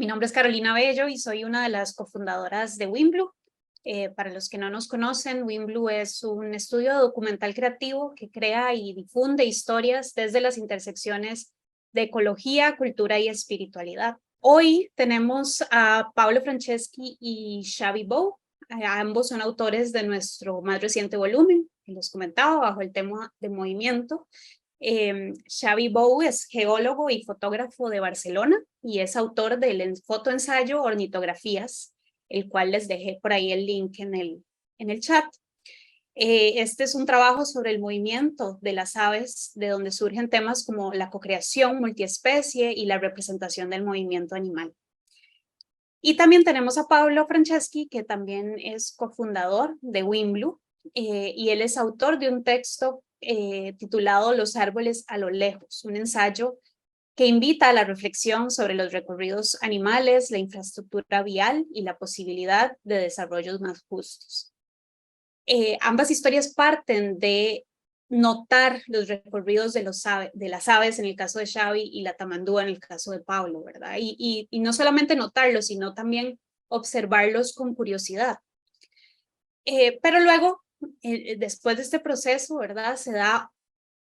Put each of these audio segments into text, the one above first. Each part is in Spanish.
Mi nombre es Carolina Bello y soy una de las cofundadoras de WinBlue. Para los que no nos conocen, WinBlue es un estudio documental creativo que crea y difunde historias desde las intersecciones de ecología, cultura y espiritualidad. Hoy tenemos a Pablo Franceschi y Xavi Bou. Ambos son autores de nuestro más reciente volumen, que les comentaba, bajo el tema de movimiento. Xavi Bou es geólogo y fotógrafo de Barcelona y es autor del fotoensayo Ornitografías, el cual les dejé por ahí el link en el chat. Este es un trabajo sobre el movimiento de las aves, de donde surgen temas como la cocreación multiespecie y la representación del movimiento animal. Y también tenemos a Pablo Franceschi, que también es cofundador de WinBlue, y él es autor de un texto titulado Los árboles a lo lejos, un ensayo que invita a la reflexión sobre los recorridos animales, la infraestructura vial y la posibilidad de desarrollos más justos. Ambas historias parten de notar los recorridos de las aves en el caso de Xavi y la tamandúa en el caso de Pablo, ¿verdad? Y no solamente notarlos, sino también observarlos con curiosidad. Pero luego, después de este proceso, ¿verdad? Se da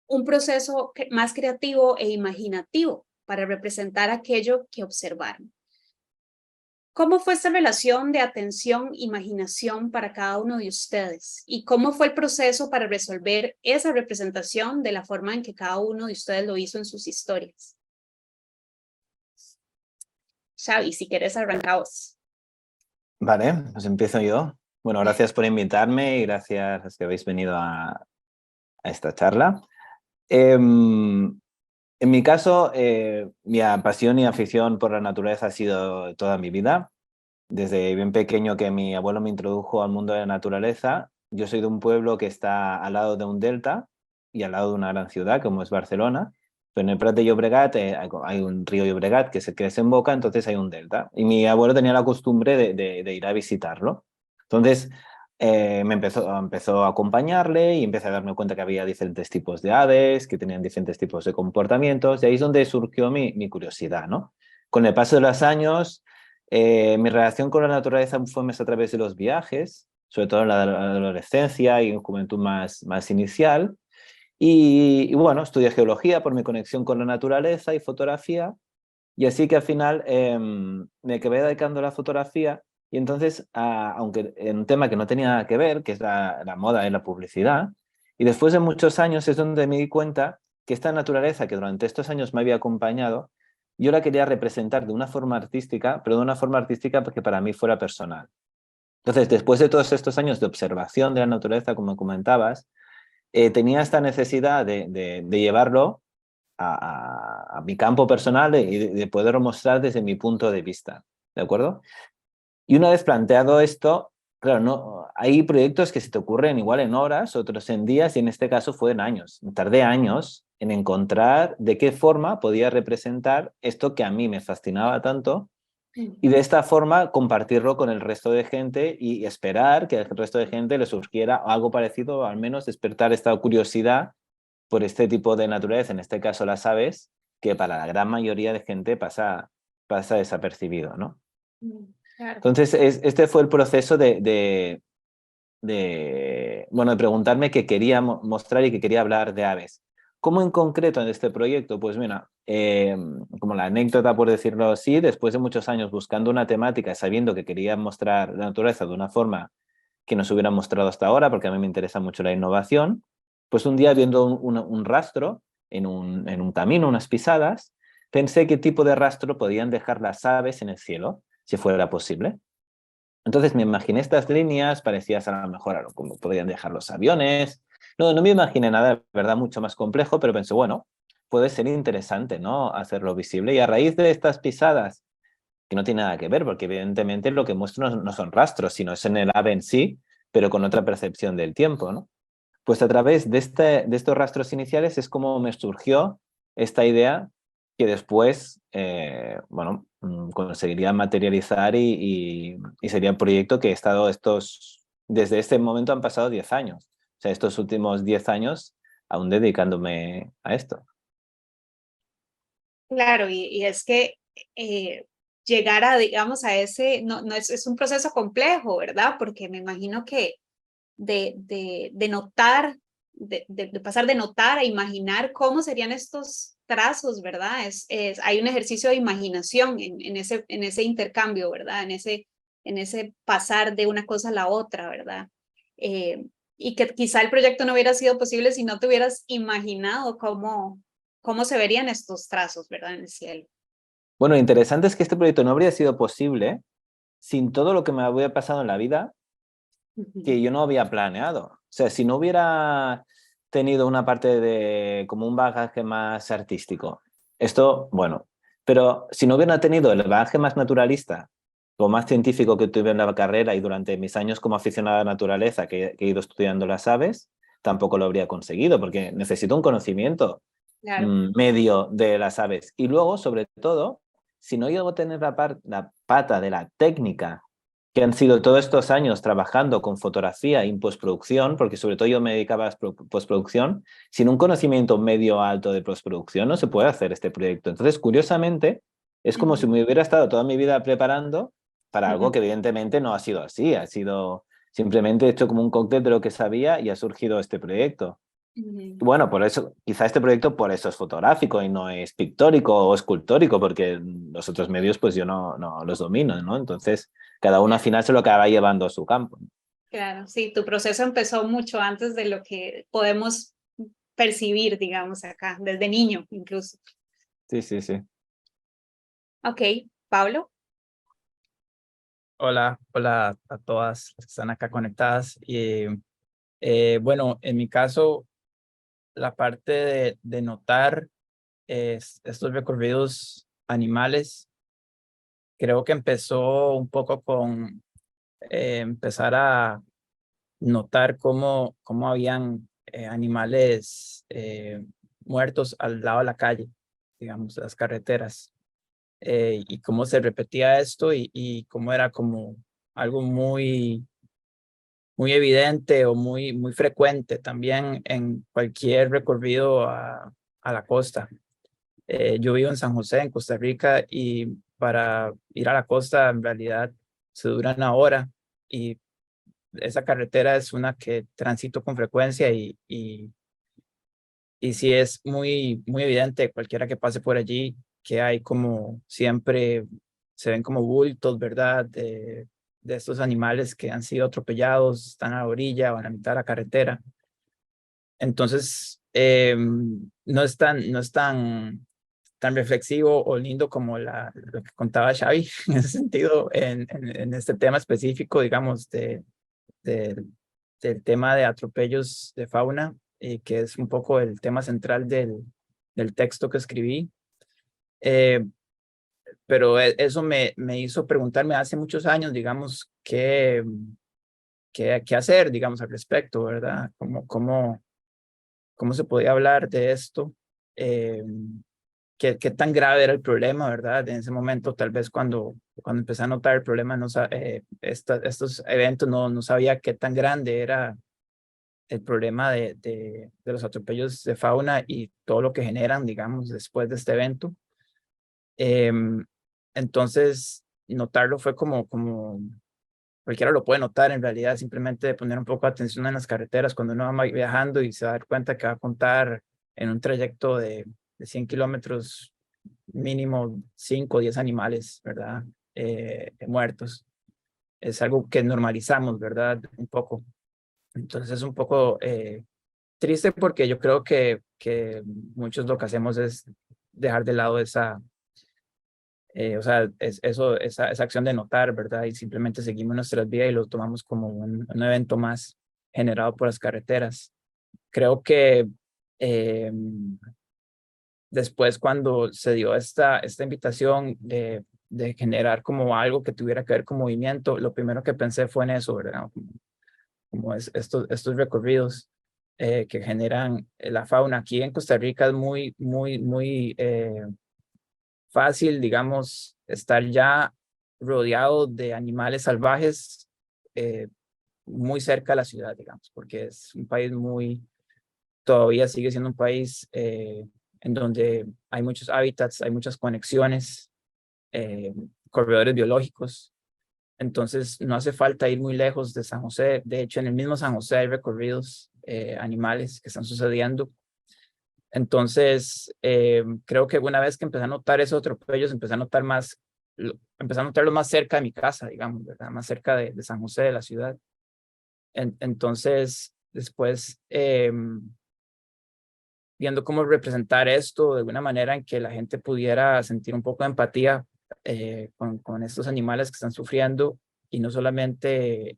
un proceso más creativo e imaginativo para representar aquello que observaron. ¿Cómo fue esta relación de atención, imaginación para cada uno de ustedes? ¿Y cómo fue el proceso para resolver esa representación de la forma en que cada uno de ustedes lo hizo en sus historias? Xavi, si quieres arrancamos. Vale, pues empiezo yo. Bueno, gracias por invitarme y gracias que habéis venido a esta charla. En mi caso, mi pasión y afición por la naturaleza ha sido toda mi vida. Desde bien pequeño que mi abuelo me introdujo al mundo de la naturaleza. Yo soy de un pueblo que está al lado de un delta y al lado de una gran ciudad como es Barcelona. Pero en el Prat de Llobregat hay un río Llobregat que es el que desemboca, entonces hay un delta. Y mi abuelo tenía la costumbre de ir a visitarlo. Entonces me empezó a acompañarle y empecé a darme cuenta que había diferentes tipos de aves, que tenían diferentes tipos de comportamientos. Y ahí es donde surgió mi curiosidad, ¿no? Con el paso de los años, mi relación con la naturaleza fue más a través de los viajes, sobre todo en la adolescencia y en juventud más inicial. Y bueno, estudié geología por mi conexión con la naturaleza y fotografía. Y así que al final me acabé dedicando a la fotografía. Y entonces, aunque en un tema que no tenía nada que ver, que es la moda y la publicidad, y después de muchos años es donde me di cuenta que esta naturaleza que durante estos años me había acompañado, yo la quería representar de una forma artística, pero de una forma artística que para mí fuera personal. Entonces, después de todos estos años de observación de la naturaleza, como comentabas, tenía esta necesidad de llevarlo a mi campo personal y de poderlo mostrar desde mi punto de vista, ¿de acuerdo? Y una vez planteado esto, claro, no, hay proyectos que se te ocurren igual en horas, otros en días, y en este caso fue en años. Tardé años en encontrar de qué forma podía representar esto que a mí me fascinaba tanto y de esta forma compartirlo con el resto de gente y esperar que al resto de gente le surgiera algo parecido o al menos despertar esta curiosidad por este tipo de naturaleza, en este caso las aves, que para la gran mayoría de gente pasa desapercibido, ¿no? Claro. Entonces, este fue el proceso bueno, de preguntarme qué quería mostrar y que quería hablar de aves. ¿Cómo en concreto en este proyecto? Pues mira, como la anécdota, por decirlo así, después de muchos años buscando una temática, sabiendo que quería mostrar la naturaleza de una forma que nos hubiera mostrado hasta ahora, porque a mí me interesa mucho la innovación, pues un día viendo un rastro en un camino, unas pisadas, pensé qué tipo de rastro podían dejar las aves en el cielo, si fuera posible. Entonces me imaginé estas líneas, parecías a lo mejor a lo como podrían dejar los aviones. No me imaginé nada, de verdad, mucho más complejo, pero pensé, bueno, puede ser interesante, ¿no? Hacerlo visible. Y a raíz de estas pisadas, que no tiene nada que ver, porque evidentemente lo que muestro no son rastros, sino es en el ave en sí, pero con otra percepción del tiempo, ¿no? Pues a través de estos rastros iniciales es como me surgió esta idea que después, bueno, conseguiría materializar y sería un proyecto que he estado desde este momento han pasado 10 años. O sea, estos últimos 10 años aún dedicándome a esto. Claro, y es que llegar a, digamos, a ese, no es un proceso complejo, ¿verdad? Porque me imagino que de notar, de pasar de notar a imaginar cómo serían estos trazos, ¿verdad? Hay un ejercicio de imaginación en ese intercambio, ¿verdad? En ese pasar de una cosa a la otra, ¿verdad? Y que quizá el proyecto no hubiera sido posible si no te hubieras imaginado cómo se verían estos trazos, ¿verdad? En el cielo. Bueno, lo interesante es que este proyecto no habría sido posible sin todo lo que me había pasado en la vida que yo no había planeado. O sea, si no hubiera tenido una parte de como un bagaje más artístico, esto, bueno, pero si no hubiera tenido el bagaje más naturalista o más científico que tuve en la carrera y durante mis años como aficionado a la naturaleza que he ido estudiando las aves, tampoco lo habría conseguido porque necesito un conocimiento Claro. medio de las aves. Y luego, sobre todo, si no llego a tener la pata de la técnica que han sido todos estos años trabajando con fotografía y postproducción, porque sobre todo yo me dedicaba a postproducción, sin un conocimiento medio alto de postproducción no se puede hacer este proyecto. Entonces, curiosamente, es como si me hubiera estado toda mi vida preparando para algo que evidentemente no ha sido así, ha sido simplemente hecho como un cóctel de lo que sabía y ha surgido este proyecto. Bueno, por eso, quizá este proyecto por eso es fotográfico y no es pictórico o escultórico, porque los otros medios pues yo no los domino, ¿no? Entonces, cada uno al final se lo acaba llevando a su campo. Claro, sí, tu proceso empezó mucho antes de lo que podemos percibir, digamos, acá, desde niño incluso. Sí, sí, sí. Ok, Pablo. Hola, hola a todas las que están acá conectadas. Y bueno, en mi caso, la parte de notar estos recorridos animales, creo que empezó un poco con empezar a notar cómo habían animales muertos al lado de la calle, digamos, de las carreteras, y cómo se repetía esto y cómo era como algo muy evidente o muy frecuente también en cualquier recorrido a la costa. Yo vivo en San José, en Costa Rica, y para ir a la costa en realidad se dura una hora y esa carretera es una que transito con frecuencia y sí es muy evidente cualquiera que pase por allí que hay como siempre se ven como bultos, ¿verdad? De estos animales que han sido atropellados, están a la orilla o a la mitad de la carretera. Entonces, no es tan reflexivo o lindo como lo que contaba Xavi en ese sentido, en este tema específico, digamos, de- del tema de atropellos de fauna, que es un poco el tema central del texto que escribí. Eh, pero eso me hizo preguntarme hace muchos años, digamos, qué hacer, digamos, al respecto, ¿verdad? ¿Cómo se podía hablar de esto? Eh, qué tan grave era el problema, ¿verdad? En ese momento, tal vez cuando empecé a notar el problema, estos eventos no sabía qué tan grande era el problema de los atropellos de fauna y todo lo que generan, digamos, después de este evento. Entonces, notarlo fue como cualquiera lo puede notar en realidad, simplemente de poner un poco de atención en las carreteras cuando uno va viajando y se va a dar cuenta que va a contar en un trayecto de 100 kilómetros mínimo 5 o 10 animales, ¿verdad? Muertos. Es algo que normalizamos, ¿verdad? Un poco. Entonces es un poco triste porque yo creo que muchos lo que hacemos es dejar de lado o sea, esa acción de notar, ¿verdad? Y simplemente seguimos nuestras vidas y lo tomamos como un evento más generado por las carreteras. Creo que eh, después cuando se dio esta invitación de generar como algo que tuviera que ver con movimiento, lo primero que pensé fue en eso, ¿verdad? Como estos recorridos que generan la fauna. Aquí en Costa Rica es muy fácil, digamos, estar ya rodeado de animales salvajes muy cerca de la ciudad, digamos, porque es un país todavía sigue siendo un país en donde hay muchos hábitats, hay muchas conexiones, corredores biológicos. Entonces no hace falta ir muy lejos de San José. De hecho, en el mismo San José hay recorridos animales que están sucediendo. Entonces, creo que una vez que empecé a notar esos atropellos, empecé a notar más, empecé a notarlo más cerca de mi casa, digamos, ¿verdad? Más cerca de San José, de la ciudad. Entonces, después, viendo cómo representar esto de alguna manera en que la gente pudiera sentir un poco de empatía con estos animales que están sufriendo y no solamente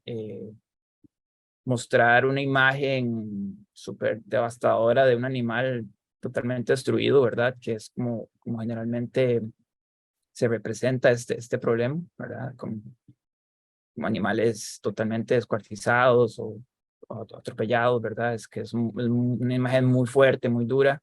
mostrar una imagen súper devastadora de un animal totalmente destruido, ¿verdad? Que es como generalmente se representa este problema, ¿verdad? Como animales totalmente descuartizados o atropellados, ¿verdad? Es que es una imagen muy fuerte, muy dura.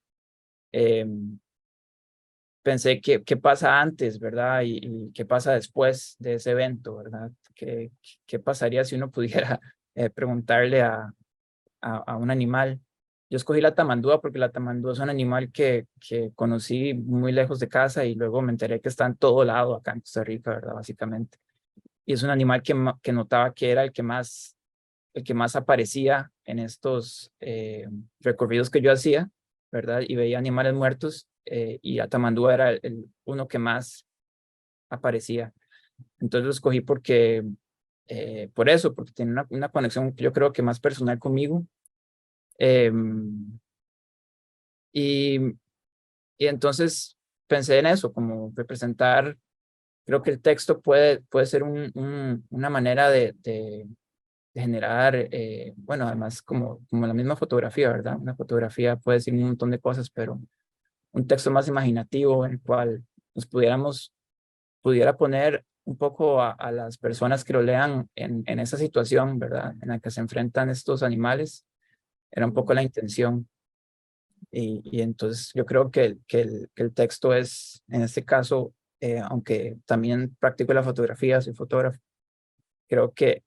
Pensé qué pasa antes, ¿verdad? Y qué pasa después de ese evento, ¿verdad? ¿Qué pasaría si uno pudiera preguntarle a un animal? Yo escogí la tamandúa porque la tamandúa es un animal que conocí muy lejos de casa y luego me enteré que está en todo lado acá en Costa Rica, ¿verdad? Básicamente. Y es un animal que notaba que era el que más aparecía en estos recorridos que yo hacía, ¿verdad? Y veía animales muertos y la tamandúa era uno que más aparecía. Entonces lo escogí porque, por eso, porque tiene una conexión yo creo que más personal conmigo. Y, y entonces pensé en eso, como representar, creo que el texto puede ser una manera de generar, bueno, además como la misma fotografía, ¿verdad? Una fotografía puede decir un montón de cosas, pero un texto más imaginativo en el cual nos pudiera poner un poco a las personas que lo lean en esa situación, ¿verdad? En la que se enfrentan estos animales, era un poco la intención. Y entonces yo creo que el texto es, en este caso, aunque también practico la fotografía, soy fotógrafo, creo que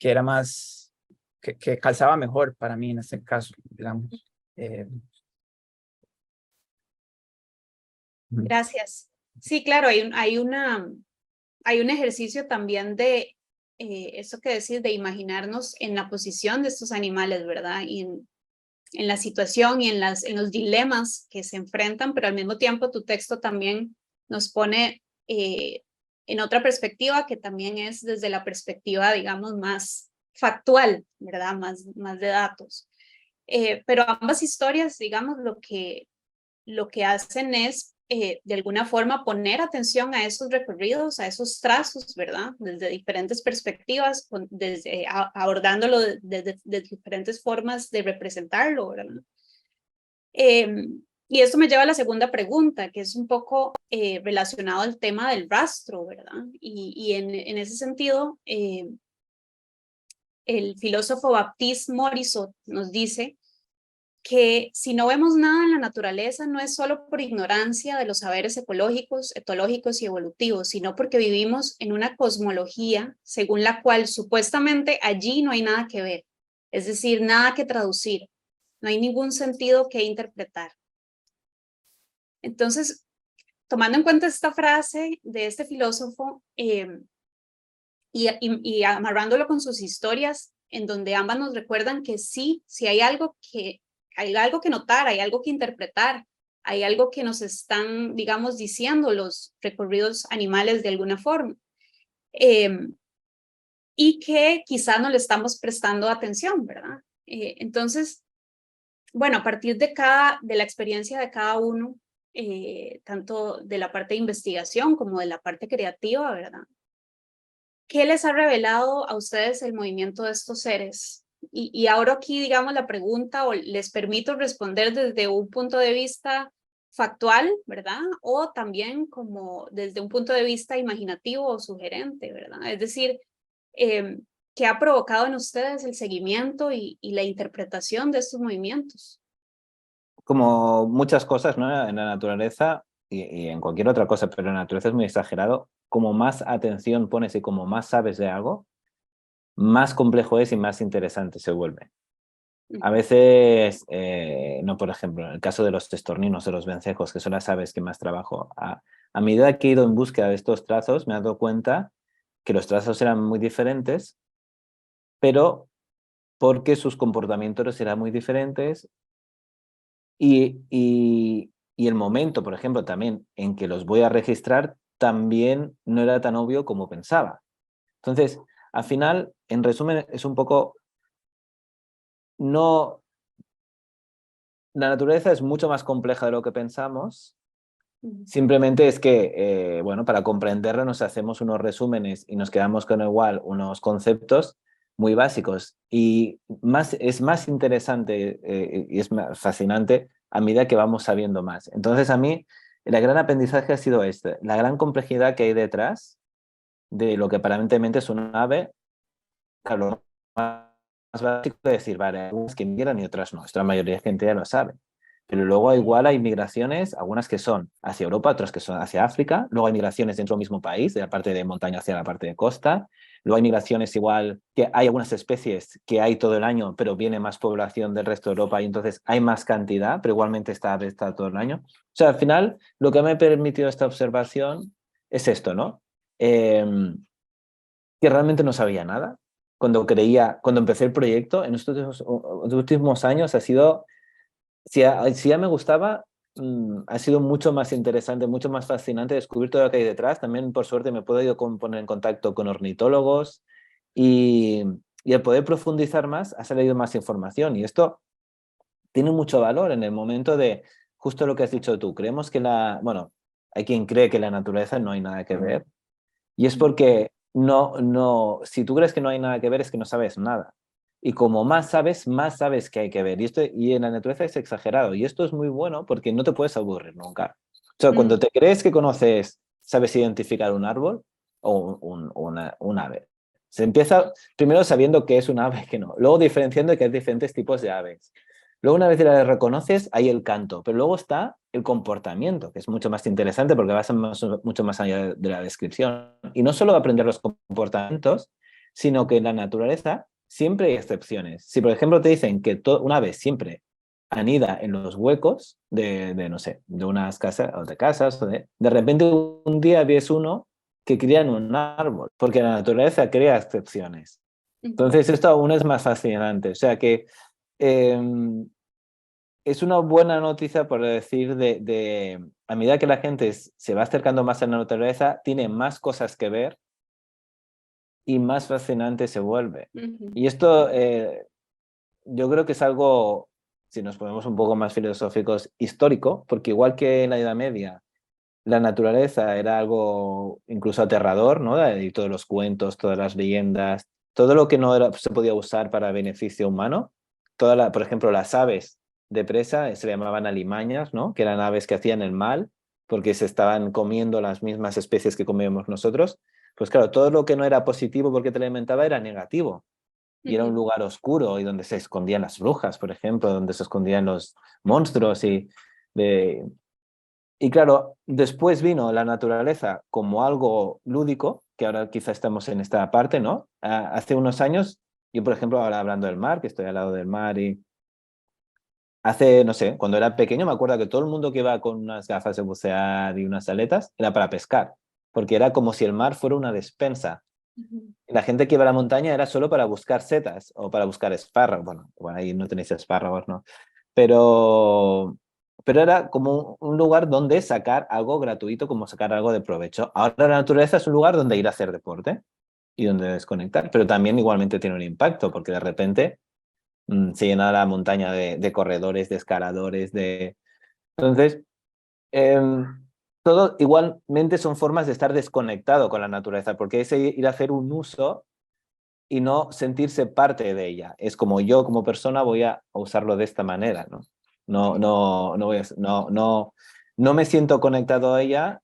era más, que calzaba mejor para mí en este caso, digamos. Gracias. Sí, claro, hay un ejercicio también de eso que decís, de imaginarnos en la posición de estos animales, ¿verdad? Y en la situación y en los dilemas que se enfrentan, pero al mismo tiempo tu texto también nos pone en otra perspectiva que también es desde la perspectiva, digamos, más factual, ¿verdad? Más de datos. Pero ambas historias, digamos, lo que hacen es de alguna forma poner atención a esos recorridos, a esos trazos, ¿verdad? Desde diferentes perspectivas, abordándolo desde diferentes formas de representarlo, ¿verdad? Y esto me lleva a la segunda pregunta, que es un poco relacionado al tema del rastro, ¿verdad? Y en ese sentido, el filósofo Baptiste Morisot nos dice que si no vemos nada en la naturaleza no es solo por ignorancia de los saberes ecológicos, etológicos y evolutivos, sino porque vivimos en una cosmología según la cual supuestamente allí no hay nada que ver, es decir, nada que traducir, no hay ningún sentido que interpretar. Entonces, tomando en cuenta esta frase de este filósofo y amarrándolo con sus historias, en donde ambas nos recuerdan que sí hay algo que notar, hay algo que interpretar, hay algo que nos están, digamos, diciendo los recorridos animales de alguna forma. Y que quizás no le estamos prestando atención, ¿verdad? Entonces, bueno, a partir de la experiencia de cada uno, tanto de la parte de investigación como de la parte creativa, ¿verdad? ¿Qué les ha revelado a ustedes el movimiento de estos seres? Y ahora aquí, digamos, la pregunta, o les permito responder desde un punto de vista factual, ¿verdad? O también como desde un punto de vista imaginativo o sugerente, ¿verdad? Es decir, ¿qué ha provocado en ustedes el seguimiento y la interpretación de estos movimientos? Como muchas cosas, ¿no? En la naturaleza y en cualquier otra cosa, pero en la naturaleza es muy exagerado. Como más atención pones y como más sabes de algo, más complejo es y más interesante se vuelve. A veces, no, por ejemplo, en el caso de los estorninos o los vencejos, que son las aves que más trabajo, a medida que he ido en búsqueda de estos trazos, me he dado cuenta que los trazos eran muy diferentes, pero porque sus comportamientos eran muy diferentes y el momento, por ejemplo, también en que los voy a registrar, también no era tan obvio como pensaba. Entonces, al final, en resumen, es un poco, no, la naturaleza es mucho más compleja de lo que pensamos. Simplemente es que, bueno, para comprenderla nos hacemos unos resúmenes y nos quedamos con igual unos conceptos muy básicos. Y es más interesante y es más fascinante a medida que vamos sabiendo más. Entonces, a mí, el gran aprendizaje ha sido este, la gran complejidad que hay detrás de lo que aparentemente es un ave. Claro, lo más básico es decir, vale, hay algunas que migran y otras no. Esto la mayoría de gente ya lo sabe. Pero luego igual hay migraciones, algunas que son hacia Europa, otras que son hacia África. Luego hay migraciones dentro del mismo país, de la parte de montaña hacia la parte de costa. Luego hay migraciones igual, que hay algunas especies que hay todo el año, pero viene más población del resto de Europa y entonces hay más cantidad, pero igualmente está todo el año. O sea, al final, lo que me ha permitido esta observación es esto, ¿no? Que realmente no sabía nada. Cuando empecé el proyecto, en estos últimos años ha sido, si ya me gustaba, ha sido mucho más interesante, mucho más fascinante descubrir todo lo que hay detrás. También, por suerte, me he podido poner en contacto con ornitólogos y, y al poder profundizar más, ha salido más información. Y esto tiene mucho valor en el momento de, justo lo que has dicho tú, creemos que bueno, hay quien cree que la naturaleza no hay nada que ver. Y es porque si tú crees que no hay nada que ver, es que no sabes nada. Y como más sabes que hay que ver. Y en la naturaleza es exagerado. Y esto es muy bueno porque no te puedes aburrir nunca. O sea, cuando te crees que conoces, sabes identificar un árbol o un ave. Se empieza primero sabiendo qué es un ave, que no. Luego diferenciando que hay diferentes tipos de aves. Luego, una vez la reconoces, hay el canto, pero luego está el comportamiento, que es mucho más interesante porque va mucho más allá de la descripción. Y no solo aprender los comportamientos, sino que en la naturaleza siempre hay excepciones. Si, por ejemplo, te dicen que un ave siempre anida en los huecos no sé, de unas casas o de casas, de repente un día ves uno que cría en un árbol, porque la naturaleza crea excepciones. Entonces, esto aún es más fascinante. O sea que es una buena noticia por decir a medida que la gente se va acercando más a la naturaleza, tiene más cosas que ver y más fascinante se vuelve. Y esto yo creo que es algo, si nos ponemos un poco más filosóficos, histórico, porque igual que en la Edad Media, la naturaleza era algo incluso aterrador, ¿no? Y todos los cuentos, todas las leyendas, todo lo que no se podía usar para beneficio humano, por ejemplo, las aves de presa se le llamaban alimañas, ¿no? Que eran aves que hacían el mal porque se estaban comiendo las mismas especies que comíamos nosotros. Pues claro, todo lo que no era positivo porque te alimentaba era negativo. Y era un lugar oscuro y donde se escondían las brujas, por ejemplo, donde se escondían los monstruos y claro, después vino la naturaleza como algo lúdico, que ahora quizá estamos en esta parte, ¿no? Hace unos años, yo por ejemplo, ahora hablando del mar, que estoy al lado del mar y hace, no sé, cuando era pequeño me acuerdo que todo el mundo que iba con unas gafas de bucear y unas aletas era para pescar, porque era como si el mar fuera una despensa. La gente que iba a la montaña era solo para buscar setas o para buscar espárragos. Bueno, ahí no tenéis espárragos, ¿no? Pero, pero era como un lugar donde sacar algo gratuito, como sacar algo de provecho. Ahora la naturaleza es un lugar donde ir a hacer deporte y donde desconectar, pero también igualmente tiene un impacto, porque de repente se llena la montaña de corredores, de escaladores, Entonces, todo igualmente son formas de estar desconectado con la naturaleza, porque es ir a hacer un uso y no sentirse parte de ella. Es como yo como persona voy a usarlo de esta manera, ¿no? No me siento conectado a ella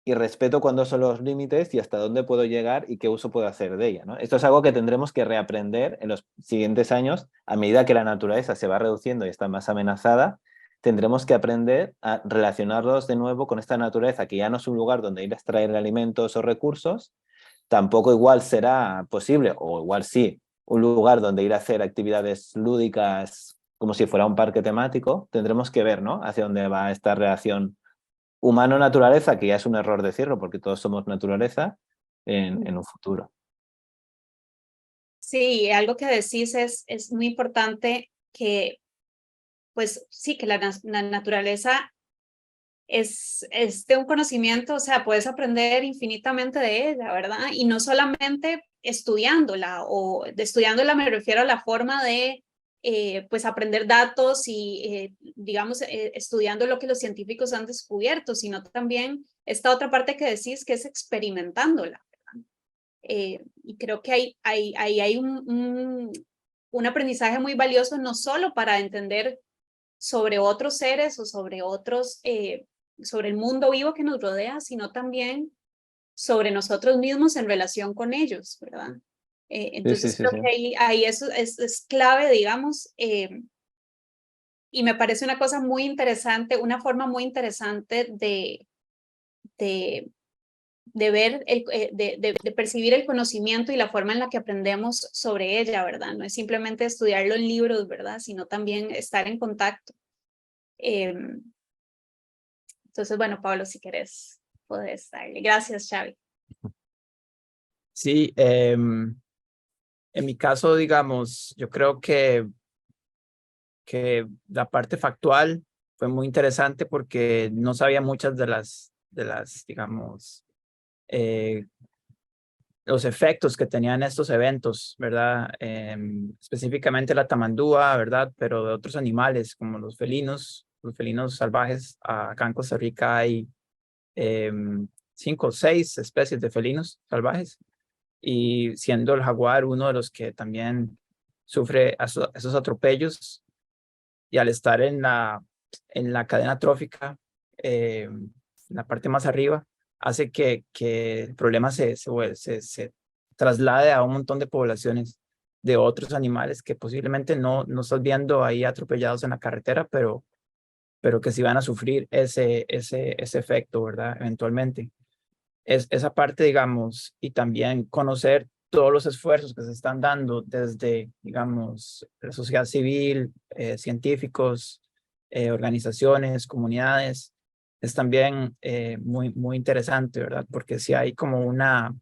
y respeto cuándo son los límites y hasta dónde puedo llegar y qué uso puedo hacer de ella, ¿no? Esto es algo que tendremos que reaprender en los siguientes años a medida que la naturaleza se va reduciendo y está más amenazada. Tendremos que aprender a relacionarnos de nuevo con esta naturaleza, que ya no es un lugar donde ir a extraer alimentos o recursos, tampoco igual será posible, o igual sí, un lugar donde ir a hacer actividades lúdicas como si fuera un parque temático, tendremos que ver, ¿no?, hacia dónde va esta relación humano-naturaleza, que ya es un error decirlo porque todos somos naturaleza, en un futuro. Sí, algo que decís es muy importante que, pues sí, que la naturaleza es de un conocimiento, o sea, puedes aprender infinitamente de ella, ¿verdad? Y no solamente estudiándola, o de estudiándola me refiero a la forma de, pues, aprender datos y, digamos, estudiando lo que los científicos han descubierto, sino también esta otra parte que decís, que es experimentándola. Y creo que hay un aprendizaje muy valioso, no solo para entender sobre otros seres o sobre otros, sobre el mundo vivo que nos rodea, sino también sobre nosotros mismos en relación con ellos, ¿verdad? Sí, sí, Entonces sí, creo sí. que ahí eso es clave, digamos, y me parece una cosa muy interesante, una forma muy interesante de, de ver, de percibir el conocimiento y la forma en la que aprendemos sobre ella, ¿verdad? No es simplemente estudiarlo en libros, ¿verdad? Sino también estar en contacto. Entonces, bueno, Pablo, si querés, puedes darle. Gracias, Xavi. Sí, en mi caso, digamos, yo creo que la parte factual fue muy interesante porque no sabía muchas de las digamos, los efectos que tenían estos eventos, ¿verdad? Específicamente la tamandúa, ¿verdad? Pero de otros animales como los felinos salvajes. Acá en Costa Rica hay 5 o 6 especies de felinos salvajes, y siendo el jaguar uno de los que también sufre esos atropellos, y al estar en la cadena trófica, en la parte más arriba, hace que el problema se traslade a un montón de poblaciones de otros animales que posiblemente no estás viendo ahí atropellados en la carretera, pero que sí van a sufrir ese efecto, ¿verdad? Eventualmente. Esa parte, digamos, y también conocer todos los esfuerzos que se están dando desde, digamos, la sociedad civil, científicos, organizaciones, comunidades, es también muy interesante, ¿verdad? Porque sí hay como una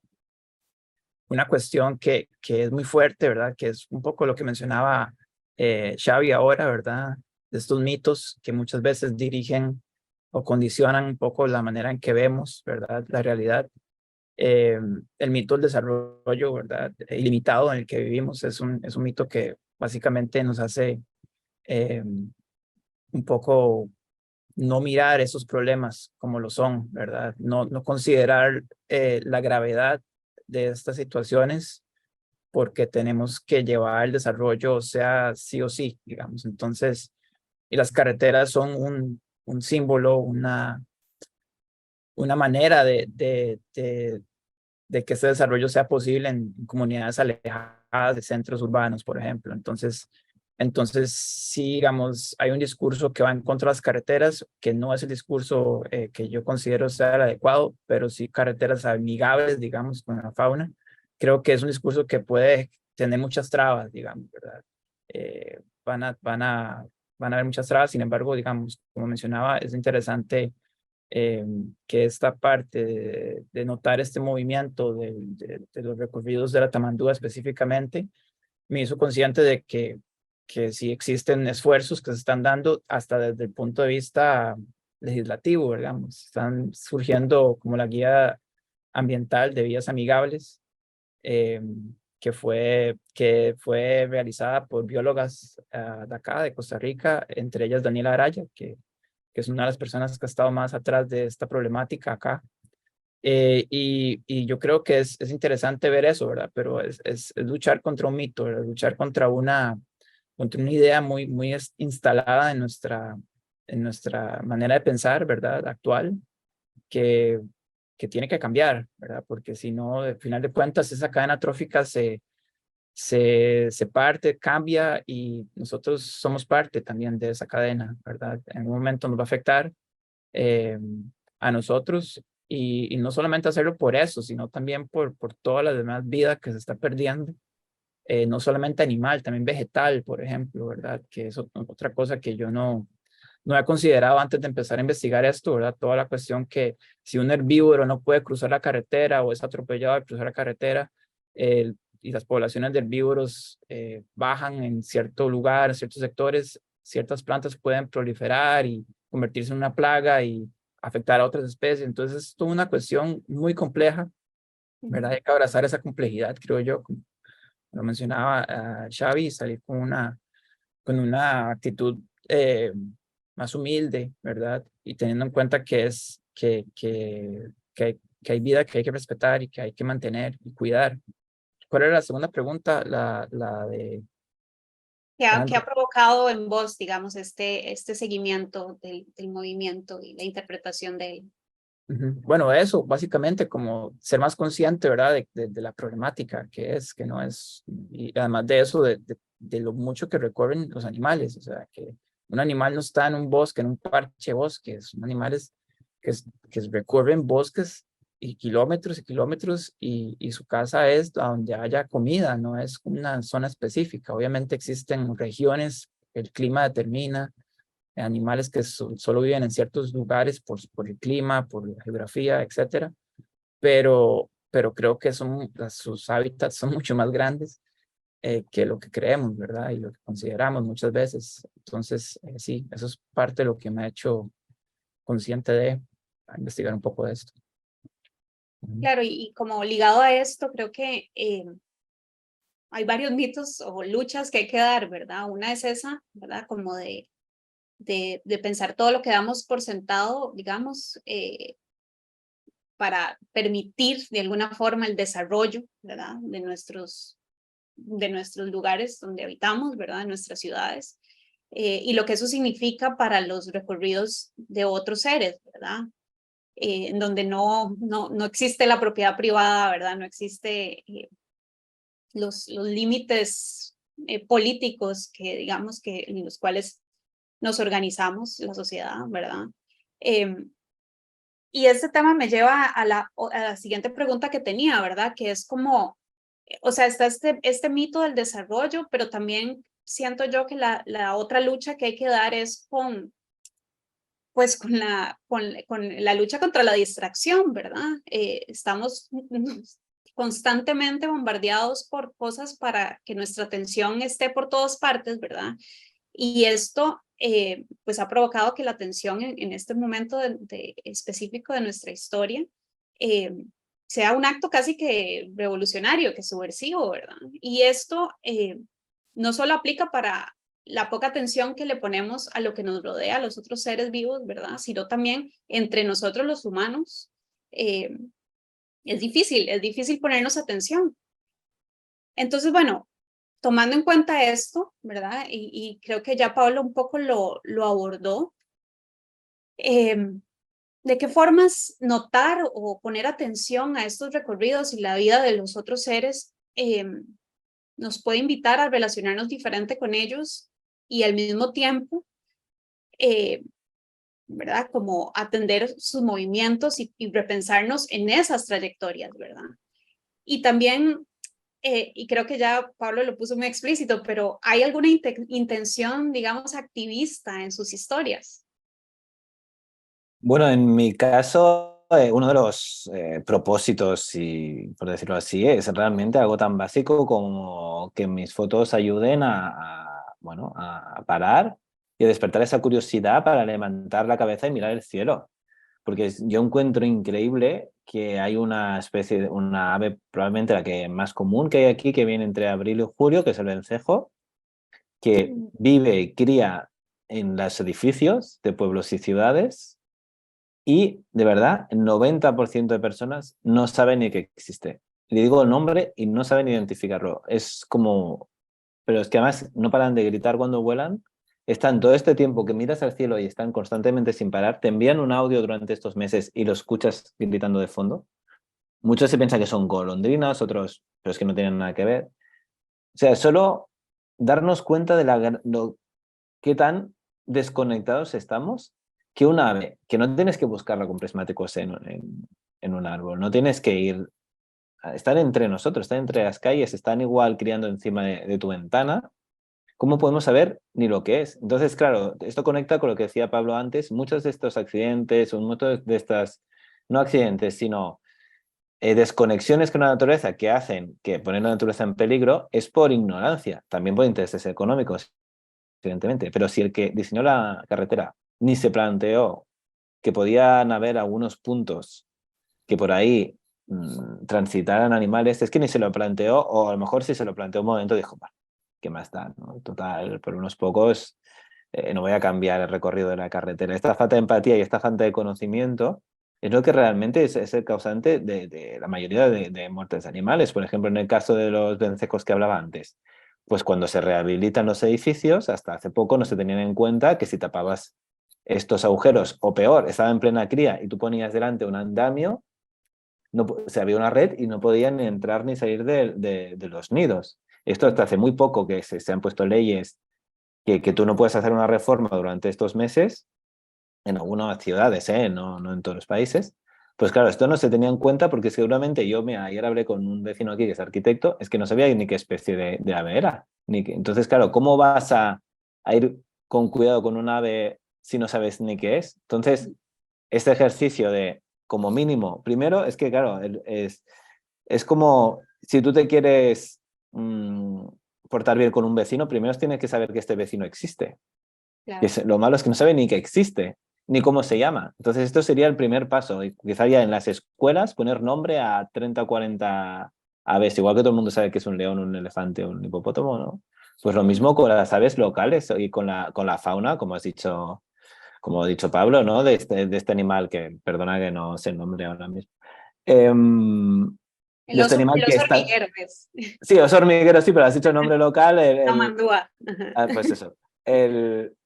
cuestión que es muy fuerte, ¿verdad? Que es un poco lo que mencionaba Xavi ahora, ¿verdad? De estos mitos que muchas veces dirigen o condicionan un poco la manera en que vemos, ¿verdad? La realidad. El mito del desarrollo, ¿verdad? Ilimitado en el que vivimos es un mito que básicamente nos hace un poco no mirar esos problemas como lo son, ¿verdad? No considerar la gravedad de estas situaciones, porque tenemos que llevar el desarrollo, o sea, sí o sí, digamos. Entonces, y las carreteras son un símbolo, una manera de que este desarrollo sea posible en comunidades alejadas de centros urbanos, por ejemplo. Entonces sí, digamos, hay un discurso que va en contra de las carreteras, que no es el discurso que yo considero ser el adecuado, pero sí carreteras amigables, digamos, con la fauna. Creo que es un discurso que puede tener muchas trabas, digamos, ¿verdad? Van a haber muchas trabas, sin embargo, digamos, como mencionaba, es interesante que esta parte de notar este movimiento de los recorridos de la Tamandúa específicamente me hizo consciente de que sí existen esfuerzos que se están dando hasta desde el punto de vista legislativo, digamos. Están surgiendo como la guía ambiental de vías amigables, eh, que fue realizada por biólogas de acá, de Costa Rica, entre ellas Daniela Araya, que es una de las personas que ha estado más atrás de esta problemática acá. Y yo creo que es interesante ver eso, ¿verdad? Pero es luchar contra un mito, ¿verdad? Luchar contra una idea muy instalada en nuestra manera de pensar, ¿verdad? Actual, que, que tiene que cambiar, ¿verdad? Porque si no, al final de cuentas, esa cadena trófica se parte, cambia, y nosotros somos parte también de esa cadena, ¿verdad? En un momento nos va a afectar eh, a nosotros, y no solamente hacerlo por eso, sino también por toda la demás vida que se está perdiendo no solamente animal, también vegetal, por ejemplo, ¿verdad? Que es otra cosa que yo no he considerado antes de empezar a investigar esto, ¿verdad? Toda la cuestión que si un herbívoro no puede cruzar la carretera o es atropellado al cruzar la carretera, y las poblaciones de herbívoros bajan en cierto lugar, en ciertos sectores, ciertas plantas pueden proliferar y convertirse en una plaga y afectar a otras especies. Entonces es toda una cuestión muy compleja, ¿verdad? Hay que abrazar esa complejidad, creo yo, como lo mencionaba Xavi, y salir con una actitud más humilde, ¿verdad? Y teniendo en cuenta que que hay vida que hay que respetar y que hay que mantener y cuidar. ¿Cuál era la segunda pregunta? La de... ¿Qué ha provocado en vos, digamos, este seguimiento del movimiento y la interpretación de él? Bueno, eso, básicamente, como ser más consciente, ¿verdad? De la problemática que no es, y además de eso, de lo mucho que recorren los animales, o sea, que un animal no está en un bosque, en un parche bosque, son animales que recorren bosques y kilómetros, y su casa es a donde haya comida, no es una zona específica. Obviamente existen regiones, el clima determina animales que solo viven en ciertos lugares por el clima, por la geografía, etcétera, pero creo que sus hábitats son mucho más grandes que lo que creemos, ¿verdad? Y lo que consideramos muchas veces. Entonces, sí, eso es parte de lo que me ha hecho consciente de investigar un poco de esto. Claro, y como ligado a esto, creo que hay varios mitos o luchas que hay que dar, ¿verdad? Una es esa, ¿verdad? Como de pensar todo lo que damos por sentado, digamos, para permitir de alguna forma el desarrollo, ¿verdad? De nuestros lugares donde habitamos, ¿verdad? De nuestras ciudades. Y lo que eso significa para los recorridos de otros seres, ¿verdad? En donde no existe la propiedad privada, ¿verdad? No existe los límites políticos que digamos que en los cuales nos organizamos, la sociedad, ¿verdad? Y este tema me lleva a la siguiente pregunta que tenía, ¿verdad? Que es como, o sea, está este mito del desarrollo, pero también siento yo que la otra lucha que hay que dar es pues con la lucha contra la distracción, ¿verdad? Estamos constantemente bombardeados por cosas para que nuestra atención esté por todas partes, ¿verdad? Y esto pues ha provocado que la atención en este momento específico de nuestra historia sea un acto casi que revolucionario, que subversivo, ¿verdad? Y esto no solo aplica para la poca atención que le ponemos a lo que nos rodea, a los otros seres vivos, ¿verdad? Sino también entre nosotros los humanos. Es difícil ponernos atención. Entonces, bueno, tomando en cuenta esto, ¿verdad? Y creo que ya Pablo un poco lo abordó. ¿De qué formas notar o poner atención a estos recorridos y la vida de los otros seres nos puede invitar a relacionarnos diferente con ellos y al mismo tiempo, ¿verdad? Como atender sus movimientos y repensarnos en esas trayectorias, ¿verdad? Y también y creo que ya Pablo lo puso muy explícito, pero ¿hay alguna intención, digamos, activista en sus historias? Bueno, en mi caso, uno de los propósitos, y por decirlo así, es realmente algo tan básico como que mis fotos ayuden bueno, a parar y a despertar esa curiosidad para levantar la cabeza y mirar el cielo. Porque yo encuentro increíble que hay una especie, una ave probablemente la que más común que hay aquí, que viene entre abril y julio, que es el vencejo, que vive y cría en los edificios de pueblos y ciudades. Y de verdad, el 90% de personas no saben ni que existe. Le digo el nombre y no saben identificarlo. Es como... Pero es que además no paran de gritar cuando vuelan. Están todo este tiempo que miras al cielo y están constantemente sin parar. Te envían un audio durante estos meses y lo escuchas gritando de fondo. Muchos se piensan que son golondrinas, otros, pero es que no tienen nada que ver. O sea, solo darnos cuenta de qué tan desconectados estamos que una ave, que no tienes que buscarla con prismáticos en un árbol, no tienes que ir están entre nosotros, están entre las calles, están igual criando encima de tu ventana, ¿cómo podemos saber ni lo que es? Entonces, claro, esto conecta con lo que decía Pablo antes, muchos de estos accidentes, o muchos de estas, no accidentes, sino desconexiones con la naturaleza que hacen que poner la naturaleza en peligro es por ignorancia, también por intereses económicos, evidentemente. Pero si el que diseñó la carretera ni se planteó que podían haber algunos puntos que por ahí transitaran animales, es que ni se lo planteó, o a lo mejor si se lo planteó un momento dijo, "Bah, ¿qué más da? ¿No? Total, por unos pocos no voy a cambiar el recorrido de la carretera". Esta falta de empatía y esta falta de conocimiento es lo que realmente es el causante de la mayoría de muertes de animales. Por ejemplo, en el caso de los vencejos que hablaba antes, pues cuando se rehabilitan los edificios, hasta hace poco no se tenían en cuenta que si tapabas estos agujeros, o peor, estaba en plena cría y tú ponías delante un andamio, no, se había una red y no podían ni entrar ni salir de los nidos. Esto hasta hace muy poco que se han puesto leyes que tú no puedes hacer una reforma durante estos meses en algunas ciudades, no en todos los países. Pues claro, esto no se tenía en cuenta porque seguramente ayer hablé con un vecino aquí que es arquitecto, es que no sabía ni qué especie de ave era. Entonces, claro, ¿cómo vas a ir con cuidado con un ave si no sabes ni qué es? Entonces, este ejercicio de, como mínimo, primero es que, claro, es como si tú te quieres portar bien con un vecino, primero tienes que saber que este vecino existe. Claro. Lo malo es que no sabe ni que existe, ni cómo se llama. Entonces, esto sería el primer paso. Y quizá ya en las escuelas poner nombre a 30 o 40 aves, igual que todo el mundo sabe que es un león, un elefante, un hipopótamo, ¿no? Pues lo mismo con las aves locales y con la fauna, como ha dicho Pablo, ¿no? De este animal que, perdona que no sé el nombre ahora mismo. De este animal El que oso está... hormiguero es Sí, oso hormiguero, sí, pero has dicho el nombre local, la mandúa. pues eso.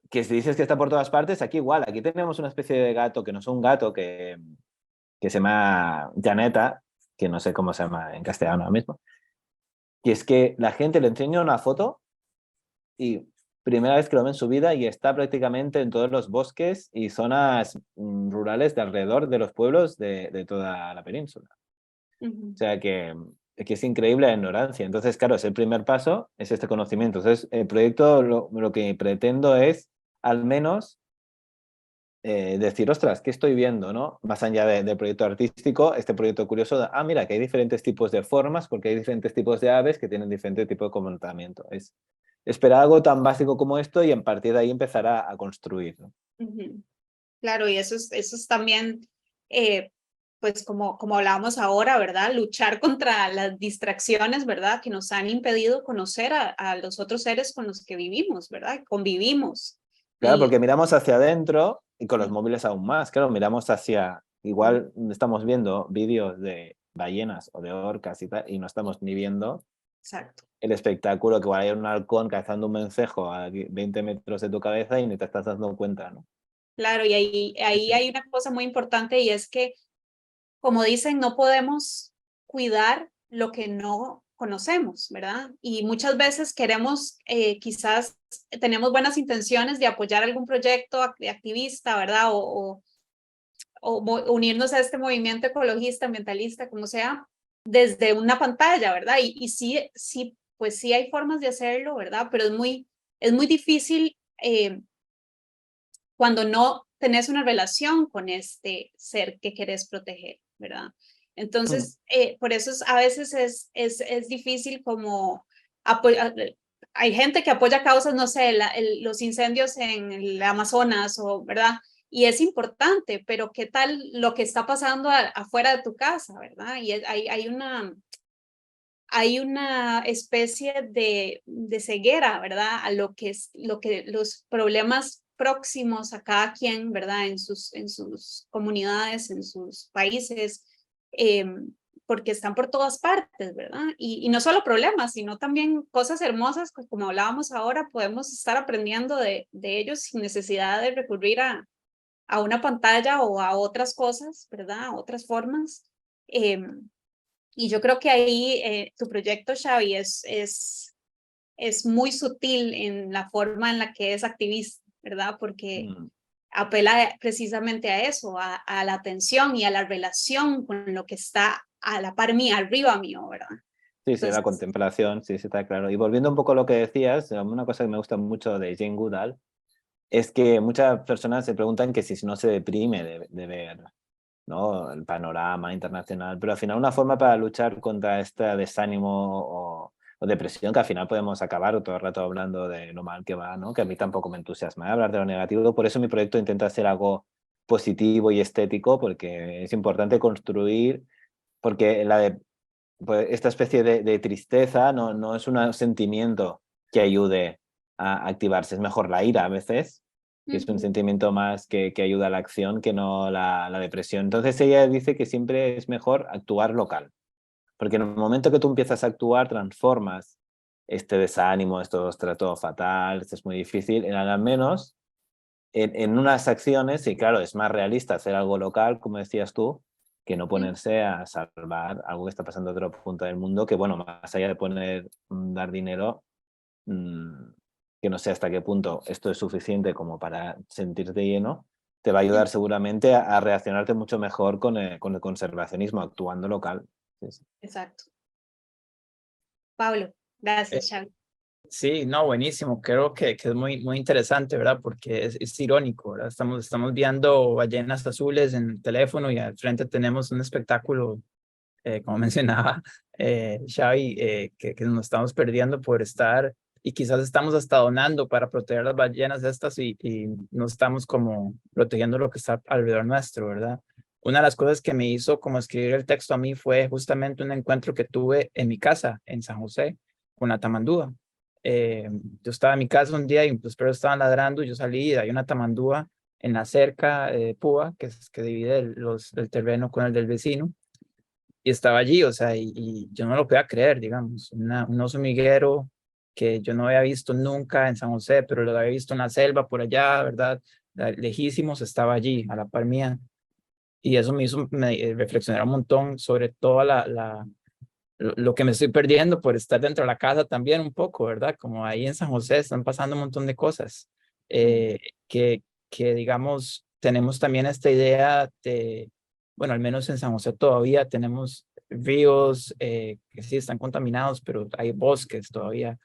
Que si dices que está por todas partes, aquí igual. Aquí tenemos una especie de gato que no es un gato, que se llama Janeta, que no sé cómo se llama en castellano ahora mismo. Y es que la gente le enseña una foto y primera vez que lo ve en su vida y está prácticamente en todos los bosques y zonas rurales de alrededor de los pueblos de toda la península. O sea que es increíble la ignorancia. Entonces, claro, es el primer paso, es este conocimiento. Entonces, el proyecto lo que pretendo es al menos decir, ostras, ¿qué estoy viendo? ¿No? Más allá del proyecto artístico, este proyecto curioso de, mira, que hay diferentes tipos de formas porque hay diferentes tipos de aves que tienen diferente tipo de comportamiento. Es esperar algo tan básico como esto y a partir de ahí empezar a construir, ¿no? Claro, y eso es también, pues como hablábamos ahora, ¿verdad? Luchar contra las distracciones, ¿verdad? Que nos han impedido conocer a los otros seres con los que vivimos, ¿verdad? Convivimos. Claro, Y porque miramos hacia adentro y con los móviles aún más. Claro, miramos hacia, igual estamos viendo vídeos de ballenas o de orcas y tal, y no estamos ni viendo exacto. el espectáculo que igual hay un halcón cazando un vencejo a 20 metros de tu cabeza y ni te estás dando cuenta, ¿no? Claro, y ahí hay una cosa muy importante y es que, como dicen, no podemos cuidar lo que no conocemos, ¿verdad? Y muchas veces queremos, quizás tenemos buenas intenciones de apoyar algún proyecto activista, ¿verdad? O unirnos a este movimiento ecologista, ambientalista, como sea, desde una pantalla, ¿verdad? Y sí, pues sí hay formas de hacerlo, ¿verdad? Pero es muy difícil cuando no tenés una relación con este ser que querés proteger, ¿verdad? Entonces, por eso a veces es difícil como apoyar. Hay gente que apoya causas, no sé, los incendios en el Amazonas, o, ¿verdad? Y es importante, pero ¿qué tal lo que está pasando afuera de tu casa, ¿verdad? Y hay una especie de ceguera, ¿verdad? A lo que los problemas próximos a cada quien, ¿verdad? En sus comunidades, en sus países, porque están por todas partes, ¿verdad? Y no solo problemas, sino también cosas hermosas, pues, como hablábamos ahora, podemos estar aprendiendo de ellos sin necesidad de recurrir a una pantalla o a otras cosas, ¿verdad? A otras formas. Y yo creo que ahí tu proyecto, Xavi, es muy sutil en la forma en la que es activista, ¿verdad? Porque apela precisamente a eso, a la atención y a la relación con lo que está a la par mía, arriba mío, ¿verdad? Sí, sí, la Entonces, contemplación, sí, sí, está claro. Y volviendo un poco a lo que decías, una cosa que me gusta mucho de Jane Goodall es que muchas personas se preguntan que si no se deprime de ver, ¿no?, el panorama internacional, pero al final una forma para luchar contra este desánimo o depresión, que al final podemos acabar todo el rato hablando de lo mal que va, ¿no?, que a mí tampoco me entusiasma hablar de lo negativo, por eso mi proyecto intenta hacer algo positivo y estético, porque es importante construir, porque pues esta especie de tristeza no es un sentimiento que ayude a activarse, es mejor la ira a veces, que es un sentimiento más que ayuda a la acción que no la depresión. Entonces ella dice que siempre es mejor actuar local, porque en el momento que tú empiezas a actuar transformas este desánimo, esto está todo fatal, esto es muy difícil, al menos en unas acciones, y claro, es más realista hacer algo local, como decías tú, que no ponerse a salvar algo que está pasando en otro punto del mundo, que bueno, más allá de dar dinero, que no sé hasta qué punto esto es suficiente como para sentirte lleno, te va a ayudar seguramente a reaccionarte mucho mejor con el conservacionismo, actuando local. Sí, sí. exacto. Pablo, gracias, Xavi. Sí, no, buenísimo. Creo que es muy interesante, ¿verdad? Porque es irónico, ¿verdad? Estamos viendo ballenas azules en el teléfono y al frente tenemos un espectáculo, como mencionaba Xavi, que nos estamos perdiendo por estar, y quizás estamos hasta donando para proteger las ballenas estas y no estamos como protegiendo lo que está alrededor nuestro, ¿verdad? Una de las cosas que me hizo como escribir el texto a mí fue justamente un encuentro que tuve en mi casa, en San José, con la tamandúa. Yo estaba en mi casa un día y los perros estaban ladrando, yo salí y hay una tamandúa en la cerca púa que divide el terreno con el del vecino, y estaba allí, o sea, y yo no lo podía creer, digamos, un oso miguero que yo no había visto nunca en San José, pero lo había visto en la selva por allá, ¿verdad? Lejísimos, estaba allí, a la par mía, y eso me hizo reflexionar un montón sobre toda lo que me estoy perdiendo por estar dentro de la casa también un poco, ¿verdad? Como ahí en San José están pasando un montón de cosas, eh, que, que, digamos, tenemos también esta idea de, bueno, al menos en San José todavía tenemos ríos que sí están contaminados, pero hay bosques todavía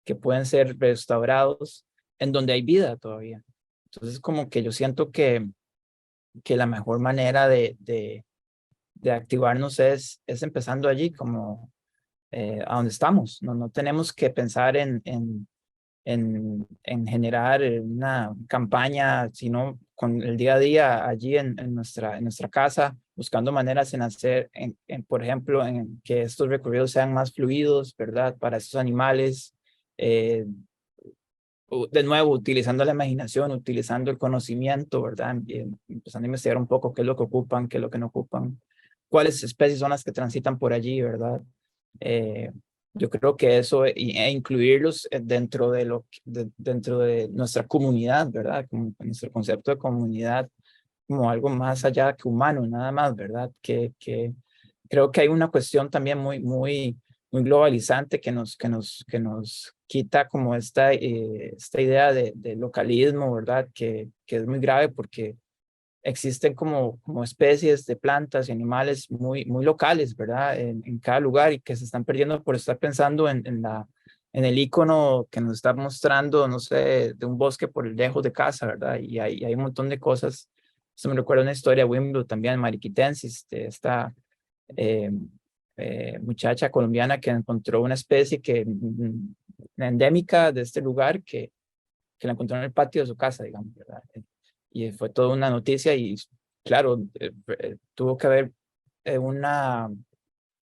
que pueden ser restaurados en donde hay vida todavía. Entonces, como que yo siento que la mejor manera de activarnos es empezando allí, como a donde estamos. No tenemos que pensar en generar una campaña, sino con el día a día allí en nuestra casa, buscando maneras en hacer, por ejemplo, en que estos recorridos sean más fluidos, ¿verdad? Para estos animales. eh, de nuevo, utilizando la imaginación, utilizando el conocimiento, ¿verdad? Empezando a investigar un poco qué es lo que ocupan, qué es lo que no ocupan, cuáles especies son las que transitan por allí, ¿verdad? Eh, yo creo que eso e incluirlos dentro de nuestra comunidad, ¿verdad? Como nuestro concepto de comunidad como algo más allá que humano, nada más, ¿verdad? Que creo que hay una cuestión también muy globalizante que nos quita como esta idea de localismo, ¿verdad? Que es muy grave porque existen como especies de plantas y animales muy locales, ¿verdad? En cada lugar y que se están perdiendo por estar pensando en el icono que nos está mostrando, no sé, de un bosque por el lejos de casa, ¿verdad? Y hay un montón de cosas. Esto me recuerda una historia de Wimbledon también, mariquitensis, de esta eh, muchacha colombiana que encontró una especie endémica de este lugar que la encontró en el patio de su casa, digamos, ¿verdad? Y fue toda una noticia y, claro, tuvo que haber una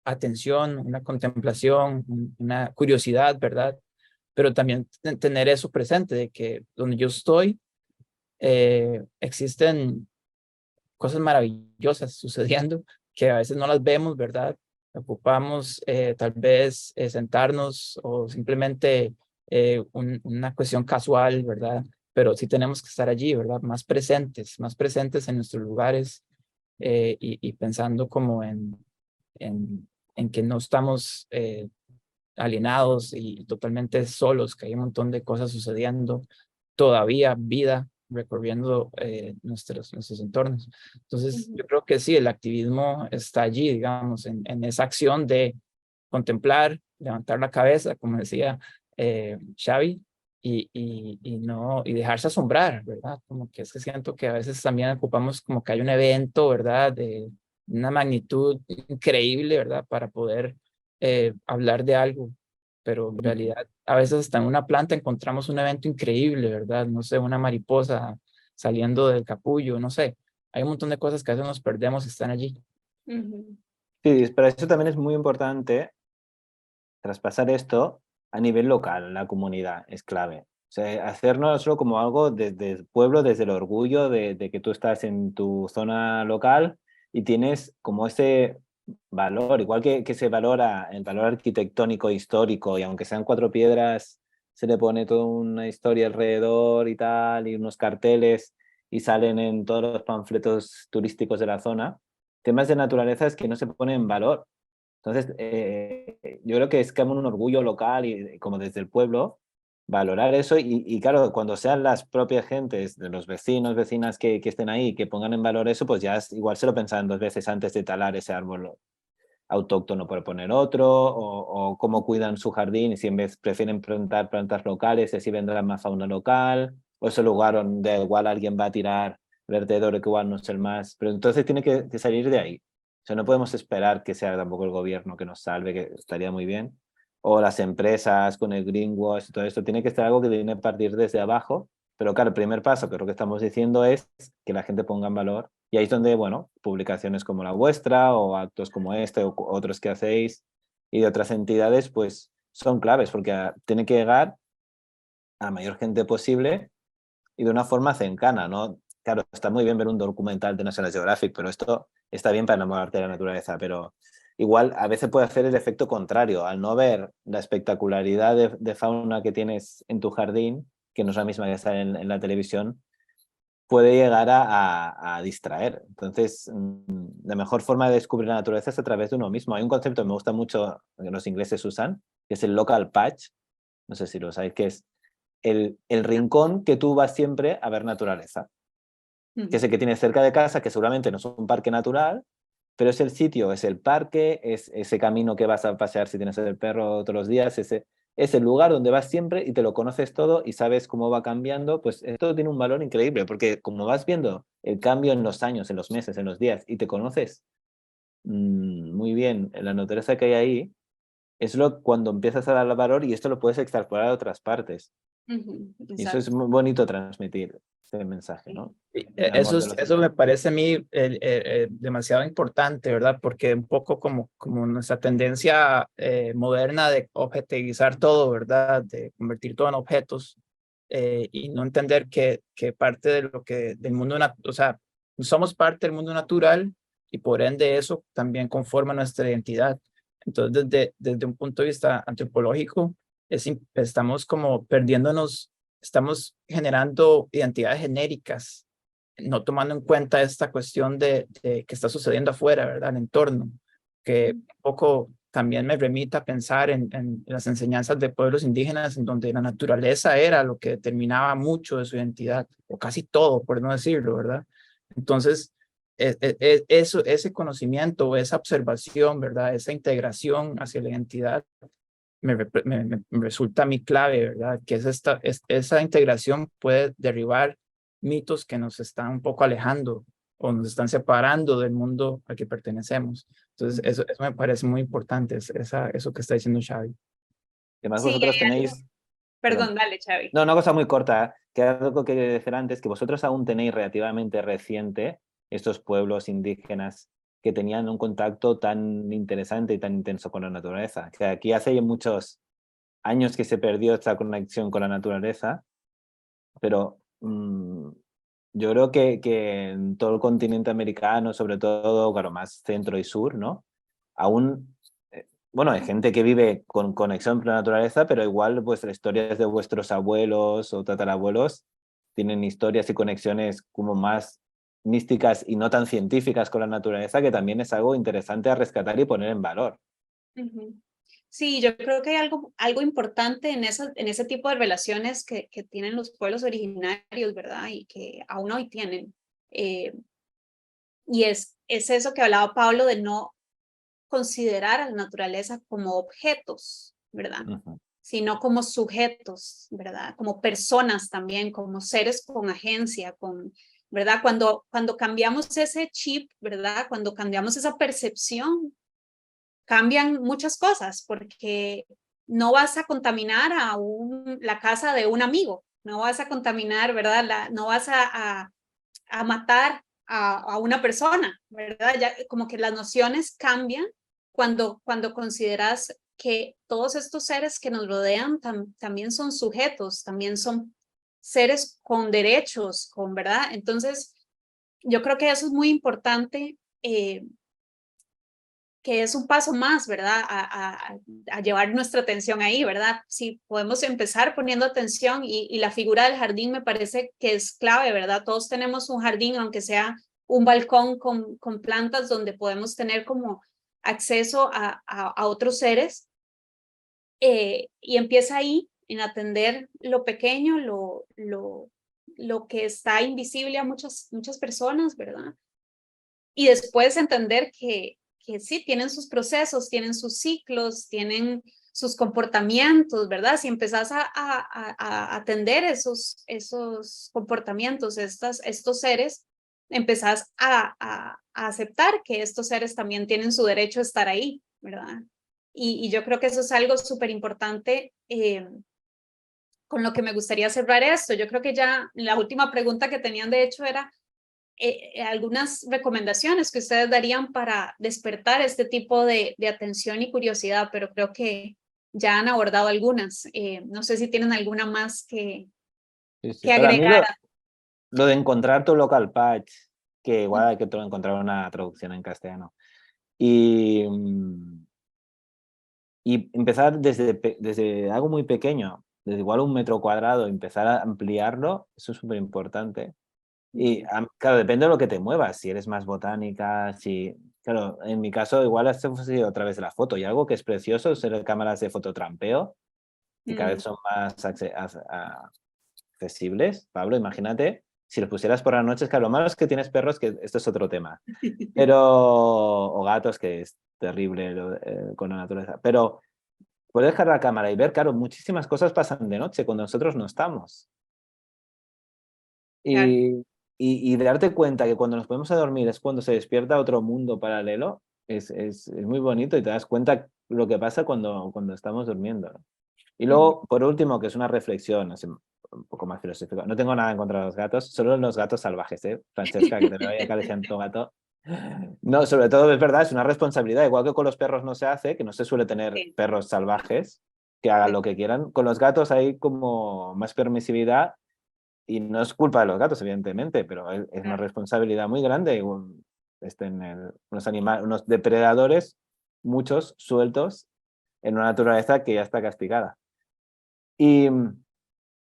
atención, una contemplación, una curiosidad, ¿verdad? Pero también tener eso presente, de que donde yo estoy, existen cosas maravillosas sucediendo que a veces no las vemos, ¿verdad? Ocupamos tal vez sentarnos o simplemente una cuestión casual, ¿verdad? Pero sí tenemos que estar allí, ¿verdad? Más presentes en nuestros lugares y pensando como en que no estamos alienados y totalmente solos, que hay un montón de cosas sucediendo, todavía vida recorriendo nuestros entornos. Entonces, Ujú. yo creo que sí, el activismo está allí, digamos, en esa acción de contemplar, levantar la cabeza, como decía Xavi, y dejarse asombrar, ¿verdad? Como que es que siento que a veces también ocupamos como que hay un evento, ¿verdad? De una magnitud increíble, ¿verdad? Para poder hablar de algo, pero en realidad a veces hasta en una planta encontramos un evento increíble, ¿verdad? No sé, una mariposa saliendo del capullo, no sé. Hay un montón de cosas que a veces nos perdemos y están allí. Ujú. Sí, pero eso también es muy importante, traspasar esto a nivel local, la comunidad, es clave. O sea, hacernoslo como algo desde el pueblo, desde el orgullo de que tú estás en tu zona local y tienes como ese valor, igual que se valora el valor arquitectónico histórico, y aunque sean cuatro piedras, se le pone toda una historia alrededor y tal, y unos carteles, y salen en todos los panfletos turísticos de la zona. Temas de naturaleza es que no se ponen en valor. Entonces, yo creo que es como un orgullo local y como desde el pueblo, valorar eso y claro, cuando sean las propias gentes, de los vecinos, vecinas que estén ahí, que pongan en valor eso, pues ya igual se lo pensaban dos veces antes de talar ese árbol autóctono por poner otro, o cómo cuidan su jardín, y si en vez prefieren plantar plantas locales, y así vendrán más fauna local, o ese lugar donde igual alguien va a tirar vertedero que igual no es el más, pero entonces tiene que salir de ahí. O sea, no podemos esperar que sea tampoco el gobierno que nos salve, que estaría muy bien, o las empresas con el greenwash y todo esto, tiene que ser algo que tiene que partir desde abajo, pero claro, el primer paso, que es lo que estamos diciendo, es que la gente ponga en valor, y ahí es donde, bueno, publicaciones como la vuestra o actos como este o otros que hacéis y de otras entidades, pues son claves porque tiene que llegar a la mayor gente posible y de una forma cercana, ¿no? Claro, está muy bien ver un documental de National Geographic, pero esto está bien para enamorarte de la naturaleza, pero igual a veces puede hacer el efecto contrario, al no ver la espectacularidad de fauna que tienes en tu jardín, que no es la misma que está en la televisión, puede llegar a distraer. Entonces, la mejor forma de descubrir la naturaleza es a través de uno mismo. Hay un concepto que me gusta mucho, que los ingleses usan, que es el local patch, no sé si lo sabéis, que es el rincón que tú vas siempre a ver naturaleza, que es el Ujú. que tienes cerca de casa, que seguramente no es un parque natural, pero es el sitio, es el parque, es ese camino que vas a pasear si tienes el perro todos los días, es el lugar donde vas siempre y te lo conoces todo y sabes cómo va cambiando, pues esto tiene un valor increíble, porque como vas viendo el cambio en los años, en los meses, en los días, y te conoces muy bien la naturaleza que hay ahí, es lo cuando empiezas a dar valor, y esto lo puedes extrapolar a otras partes. Ujú. Y eso es Exacto. muy bonito transmitir este mensaje, Sí. ¿no? El amor de los Eso me animales. parece a mí demasiado importante, ¿verdad? Porque un poco como nuestra tendencia moderna de objetivizar todo, ¿verdad? De convertir todo en objetos y no entender que parte de lo que del mundo, o sea, somos parte del mundo natural y por ende eso también conforma nuestra identidad. Entonces, desde un punto de vista antropológico, estamos como perdiéndonos, estamos generando identidades genéricas, no tomando en cuenta esta cuestión de que está sucediendo afuera, ¿verdad? El entorno, que un poco también me remita a pensar en las enseñanzas de pueblos indígenas, en donde la naturaleza era lo que determinaba mucho de su identidad, o casi todo, por no decirlo, ¿verdad? Entonces, eso, ese conocimiento, esa observación, ¿verdad? Esa integración hacia la identidad me resulta a mí clave, ¿verdad? Que esa integración puede derribar mitos que nos están un poco alejando o nos están separando del mundo al que pertenecemos. Entonces, eso me parece muy importante, eso que está diciendo Xavi. Además, Sí, vosotros hay algo. tenéis, perdón, Perdón, dale, Xavi. no, una cosa muy corta, que algo que decir antes, que vosotros aún tenéis relativamente reciente estos pueblos indígenas que tenían un contacto tan interesante y tan intenso con la naturaleza. Que aquí hace muchos años que se perdió esta conexión con la naturaleza, pero yo creo que en todo el continente americano, sobre todo, claro, más centro y sur, ¿no? Aún, bueno, hay gente que vive con conexión con la naturaleza, pero igual vuestras historias de vuestros abuelos o tatarabuelos tienen historias y conexiones como más místicas y no tan científicas con la naturaleza, que también es algo interesante a rescatar y poner en valor. Ujú. Sí, yo creo que hay algo importante en ese tipo de relaciones que tienen los pueblos originarios, ¿verdad? Y que aún hoy tienen. eh, y es eso que hablaba Pablo de no considerar a la naturaleza como objetos, ¿verdad? Ujú, Sino como sujetos, ¿verdad? Como personas también, como seres con agencia, ¿verdad? Cuando cambiamos ese chip, ¿verdad? Cuando cambiamos esa percepción, cambian muchas cosas, porque no vas a contaminar la casa de un amigo, no vas a contaminar, ¿verdad? No vas a matar a una persona, ¿verdad? Ya como que las nociones cambian cuando consideras que todos estos seres que nos rodean también son sujetos, también son seres con derechos, ¿verdad? Entonces, yo creo que eso es muy importante, que es un paso más, ¿verdad? A llevar nuestra atención ahí, ¿verdad? Sí, podemos empezar poniendo atención y la figura del jardín me parece que es clave, ¿verdad? Todos tenemos un jardín, aunque sea un balcón con plantas donde podemos tener como acceso a otros seres, y empieza ahí en atender lo pequeño, lo que está invisible a muchas personas, ¿verdad? Y después entender que sí, tienen sus procesos, tienen sus ciclos, tienen sus comportamientos, ¿verdad? Si empezás a atender esos comportamientos, estos seres, empezás a aceptar que estos seres también tienen su derecho a estar ahí, ¿verdad? Y yo creo que eso es algo súper importante, con lo que me gustaría cerrar esto. Yo creo que ya la última pregunta que tenían, de hecho, era algunas recomendaciones que ustedes darían para despertar este tipo de atención y curiosidad, pero creo que ya han abordado algunas. No sé si tienen alguna más sí, sí. que Para mí agregar. lo de encontrar tu local patch, que igual hay que encontrar una traducción en castellano. Y, y empezar desde algo muy pequeño, desde igual 1 metro cuadrado, empezar a ampliarlo, eso es súper importante. Y claro, depende de lo que te muevas, si eres más botánica, si... Claro, en mi caso igual esto ha sido a través de la foto y algo que es precioso es ser cámaras de fototrampeo, que cada vez son más accesibles. Pablo, imagínate, si los pusieras por las noches, claro, lo malo es que tienes perros, que esto es otro tema, pero... o gatos, que es terrible con la naturaleza, pero puedes dejar la cámara y ver, claro, muchísimas cosas pasan de noche cuando nosotros no estamos. Claro. Y darte cuenta que cuando nos ponemos a dormir es cuando se despierta otro mundo paralelo, es muy bonito y te das cuenta lo que pasa cuando estamos durmiendo, ¿no? Y luego, por último, que es una reflexión así, un poco más filosófica. No tengo nada en contra de los gatos, solo los gatos salvajes, ¿eh? Francesca, que te veo ahí acariciando tu gato. No, sobre todo es verdad, es una responsabilidad, igual que con los perros no se hace, que no se suele tener Sí, perros salvajes que hagan sí, lo que quieran. Con los gatos hay como más permisividad y no es culpa de los gatos, evidentemente, pero es una claro. responsabilidad muy grande. Unos depredadores, muchos sueltos en una naturaleza que ya está castigada. Y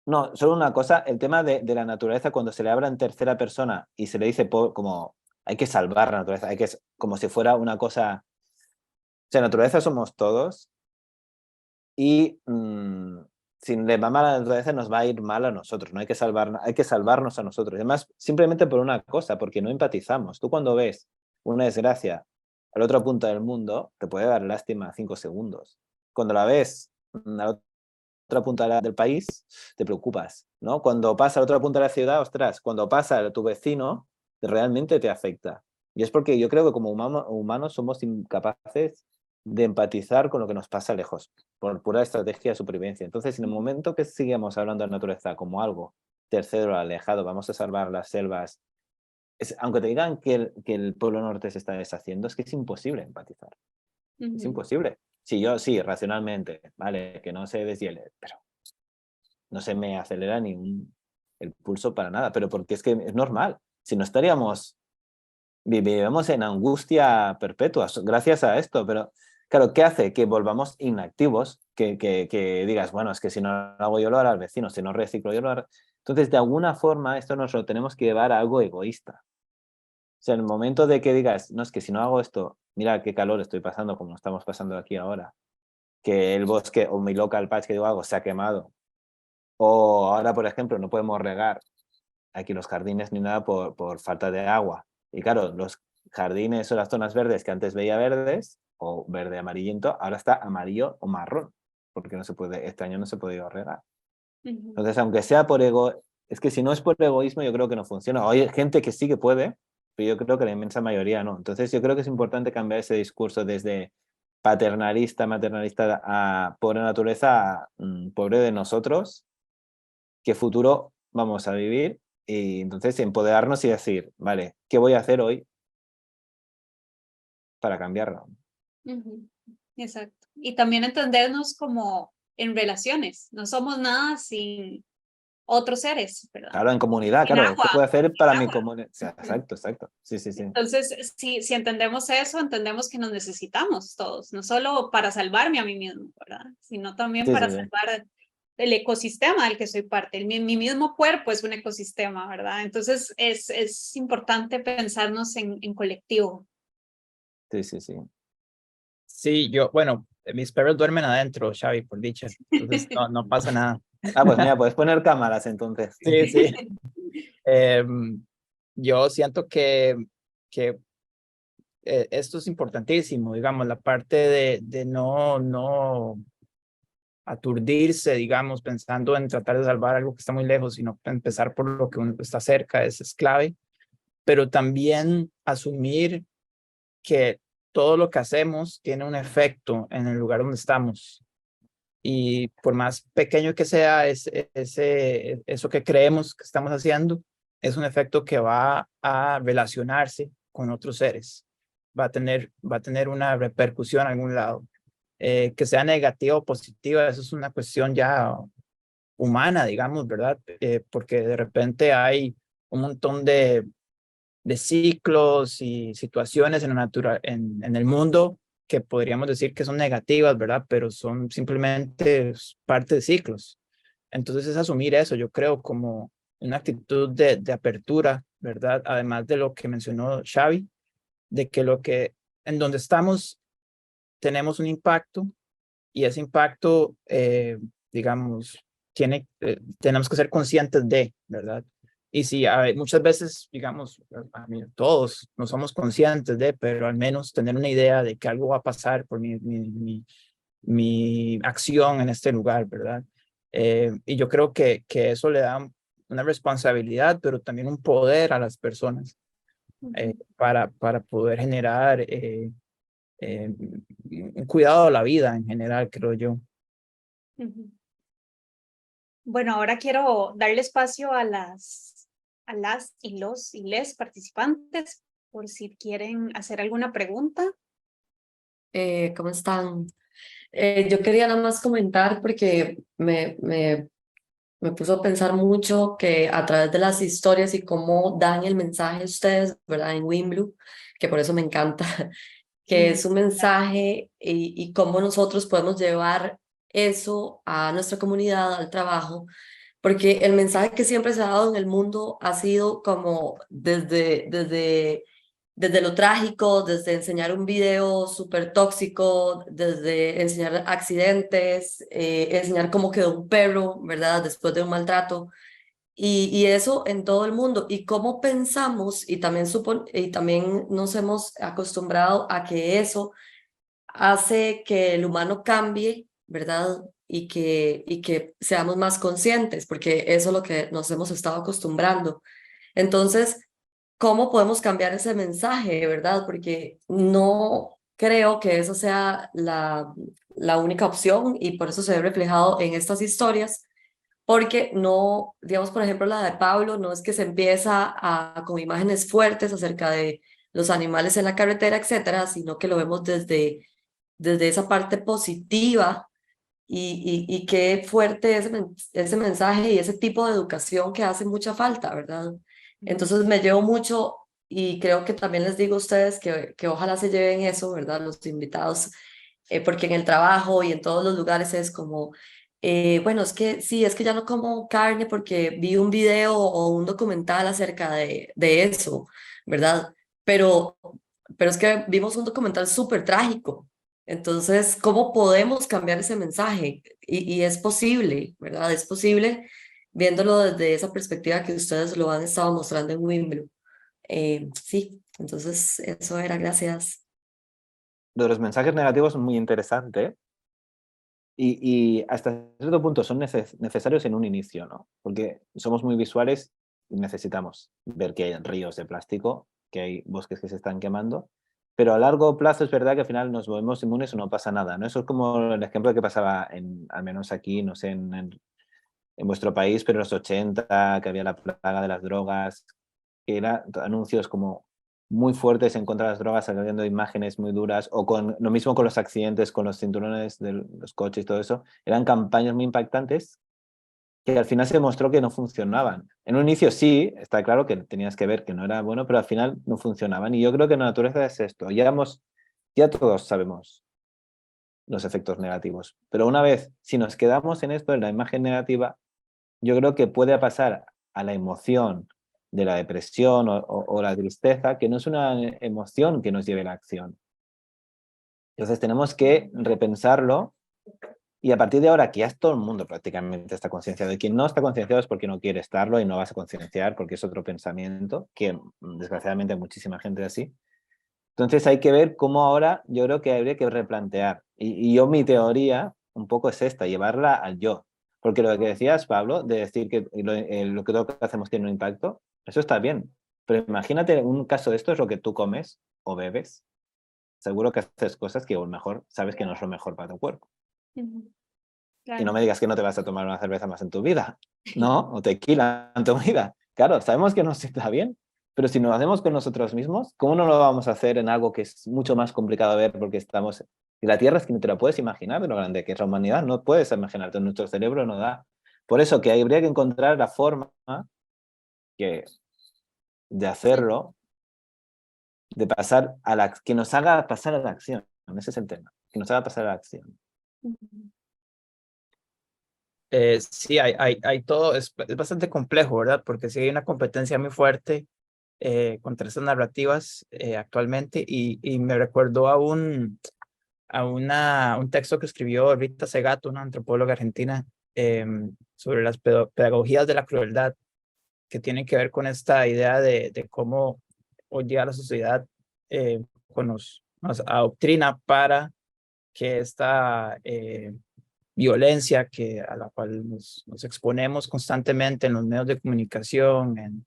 no, solo una cosa, el tema de la naturaleza cuando se le habla en tercera persona y se le dice como hay que salvar la naturaleza, como si fuera una cosa... O sea, naturaleza somos todos y si le va mal a la naturaleza nos va a ir mal a nosotros, no hay que hay que salvarnos a nosotros. Además, simplemente por una cosa, porque no empatizamos. Tú cuando ves una desgracia al otro punto del mundo, te puede dar lástima 5 segundos. Cuando la ves a la otra punta del país, te preocupas, ¿no? Cuando pasa a la otra punta de la ciudad, ostras, cuando pasa a tu vecino, realmente te afecta. Y es porque yo creo que como humanos somos incapaces de empatizar con lo que nos pasa lejos, por pura estrategia de supervivencia. Entonces, en el momento que sigamos hablando de naturaleza como algo tercero, alejado, vamos a salvar las selvas, aunque te digan que el Polo Norte se está deshaciendo, es que es imposible empatizar. Es Ujú. imposible. Si yo, sí, racionalmente, vale, que no se deshiele, pero no se me acelera el pulso para nada, pero porque es que es normal. Si no estaríamos, vivimos en angustia perpetua gracias a esto, pero claro, ¿qué hace? Que volvamos inactivos, que digas, bueno, es que si no lo hago yo lo hará el vecino, si no reciclo yo lo hará... Entonces, de alguna forma, esto nos lo tenemos que llevar a algo egoísta. O sea, en el momento de que digas, no, es que si no hago esto, mira qué calor estoy pasando como estamos pasando aquí ahora. que el bosque o mi local patch que yo hago se ha quemado. O ahora, por ejemplo, no podemos regar aquí los jardines ni nada por falta de agua. Y claro, los jardines o las zonas verdes que antes veía verdes o verde amarillento, ahora está amarillo o marrón, porque no se puede, este año no se ha podido regar. Entonces, aunque sea por ego, es que si no es por egoísmo, yo creo que no funciona. Hay gente que sí que puede, pero yo creo que la inmensa mayoría no. Entonces, yo creo que es importante cambiar ese discurso desde paternalista, maternalista a pobre naturaleza, a pobre de nosotros, qué futuro vamos a vivir, y entonces empoderarnos y decir, vale, ¿qué voy a hacer hoy para cambiarlo? Exacto. Y también entendernos como en relaciones. No somos nada sin otros seres, ¿verdad? Claro, en comunidad, Sin claro, ¿qué agua. puedo hacer para Sin mi agua. comunidad? O sea, exacto, exacto. Sí, sí, sí. Entonces, si entendemos eso, entendemos que nos necesitamos todos, no solo para salvarme a mí mismo, ¿verdad? Sino también Sí, para sí, sí. salvar el ecosistema del que soy parte. Mi mismo cuerpo es un ecosistema, ¿verdad? Entonces, es importante pensarnos en colectivo. Sí, sí, sí. Sí, bueno, mis perros duermen adentro, Xavi, por dicha. Entonces, no pasa nada. Ah, pues mira, puedes poner cámaras entonces. Sí, sí. Yo siento que esto es importantísimo, digamos, la parte de no aturdirse, digamos, pensando en tratar de salvar algo que está muy lejos, sino empezar por lo que uno está cerca, es clave, pero también asumir que todo lo que hacemos tiene un efecto en el lugar donde estamos. Y por más pequeño que sea eso que creemos que estamos haciendo, es un efecto que va a relacionarse con otros seres. Va a tener una repercusión en algún lado. Que sea negativa o positiva, eso es una cuestión ya humana, digamos, ¿verdad? Porque de repente hay un montón de ciclos y situaciones en el mundo que podríamos decir que son negativas, ¿verdad? Pero son simplemente parte de ciclos. Entonces es asumir eso, yo creo, como una actitud de apertura, ¿verdad? Además de lo que mencionó Xavi, de que en donde estamos tenemos un impacto y ese impacto, digamos, tenemos que ser conscientes de, ¿verdad? Y sí, muchas veces, digamos, todos no somos conscientes de, pero al menos tener una idea de que algo va a pasar por mi acción en este lugar, ¿verdad? Y yo creo que eso le da una responsabilidad, pero también un poder a las personas para poder generar un cuidado de la vida en general, creo yo. Bueno, ahora quiero darle espacio a las y les participantes por si quieren hacer alguna pregunta. ¿Cómo están? Yo quería nada más comentar porque me puso a pensar mucho que a través de las historias y cómo dan el mensaje ustedes, ¿verdad? En Wimblu, que por eso me encanta, que es un mensaje y cómo nosotros podemos llevar eso a nuestra comunidad, al trabajo, porque el mensaje que siempre se ha dado en el mundo ha sido como desde lo trágico, desde enseñar un video súper tóxico, desde enseñar accidentes, enseñar cómo quedó un perro, ¿verdad? Después de un maltrato. Y eso en todo el mundo. Y cómo pensamos, y también nos hemos acostumbrado a que eso hace que el humano cambie, ¿verdad? Y que seamos más conscientes, porque eso es lo que nos hemos estado acostumbrando. Entonces, ¿cómo podemos cambiar ese mensaje, verdad? Porque no creo que esa sea la única opción y por eso se ve reflejado en estas historias, porque no, digamos, por ejemplo, la de Pablo, no es que se empieza con imágenes fuertes acerca de los animales en la carretera, etcétera, sino que lo vemos desde esa parte positiva y qué fuerte ese mensaje y ese tipo de educación que hace mucha falta, ¿verdad? Entonces me llevo mucho y creo que también les digo a ustedes que ojalá se lleven eso, ¿verdad? Los invitados, porque en el trabajo y en todos los lugares es como, bueno, es que sí, es que ya no como carne porque vi un video o un documental acerca de eso, ¿verdad? Pero es que vimos un documental súper trágico. Entonces, ¿cómo podemos cambiar ese mensaje? Y es posible, ¿verdad? Es posible viéndolo desde esa perspectiva que ustedes lo han estado mostrando en Wimbledon. Sí, entonces eso era, gracias. Lo de los mensajes negativos es muy interesante y hasta cierto punto son necesarios en un inicio, ¿no? Porque somos muy visuales y necesitamos ver que hay ríos de plástico, que hay bosques que se están quemando, pero a largo plazo es verdad que al final nos volvemos inmunes o no pasa nada, ¿no? Eso es como el ejemplo que pasaba, al menos aquí, no sé, en vuestro país, pero en los 80, que había la plaga de las drogas, que eran anuncios como muy fuertes en contra de las drogas, saliendo imágenes muy duras, o con lo mismo con los accidentes, con los cinturones de los coches y todo eso, eran campañas muy impactantes que al final se demostró que no funcionaban. En un inicio sí, está claro que tenías que ver que no era bueno, pero al final no funcionaban. Y yo creo que la naturaleza es esto, ya todos sabemos los efectos negativos, pero una vez, si nos quedamos en esto, en la imagen negativa, yo creo que puede pasar a la emoción de la depresión o la tristeza, que no es una emoción que nos lleve a la acción. Entonces tenemos que repensarlo y a partir de ahora que ya todo el mundo prácticamente está concienciado, y quien no está concienciado es porque no quiere estarlo y no vas a concienciar porque es otro pensamiento, que desgraciadamente hay muchísima gente así. Entonces hay que ver cómo ahora yo creo que habría que replantear. Y yo mi teoría un poco es esta, llevarla al yo. Porque lo que decías, Pablo, de decir que lo que todo lo que hacemos tiene un impacto, eso está bien. Pero imagínate un caso de esto es lo que tú comes o bebes. Seguro que haces cosas que a lo mejor sabes que no es lo mejor para tu cuerpo. Ujú. Y no Claro. me digas que no te vas a tomar una cerveza más en tu vida, ¿no? O tequila en tu vida. Claro, sabemos que nos está bien, pero si no lo hacemos con nosotros mismos, ¿cómo no lo vamos a hacer en algo que es mucho más complicado de ver porque estamos... Y la Tierra es que no te la puedes imaginar de lo grande que es la humanidad, no puedes imaginarte, nuestro cerebro no da. Por eso que habría que encontrar la forma que, de Sí. hacerlo, de pasar a la... que nos haga pasar a la acción. Ese es el tema, que nos haga pasar a la acción. Ujú. Sí, hay todo, es bastante complejo, ¿verdad? Porque sí hay una competencia muy fuerte contra estas narrativas actualmente y me recuerdo un texto que escribió Rita Segato, una antropóloga argentina, sobre las pedagogías de la crueldad, que tienen que ver con esta idea de cómo hoy día la sociedad nos adoctrina para que esta violencia a la cual nos exponemos constantemente en los medios de comunicación,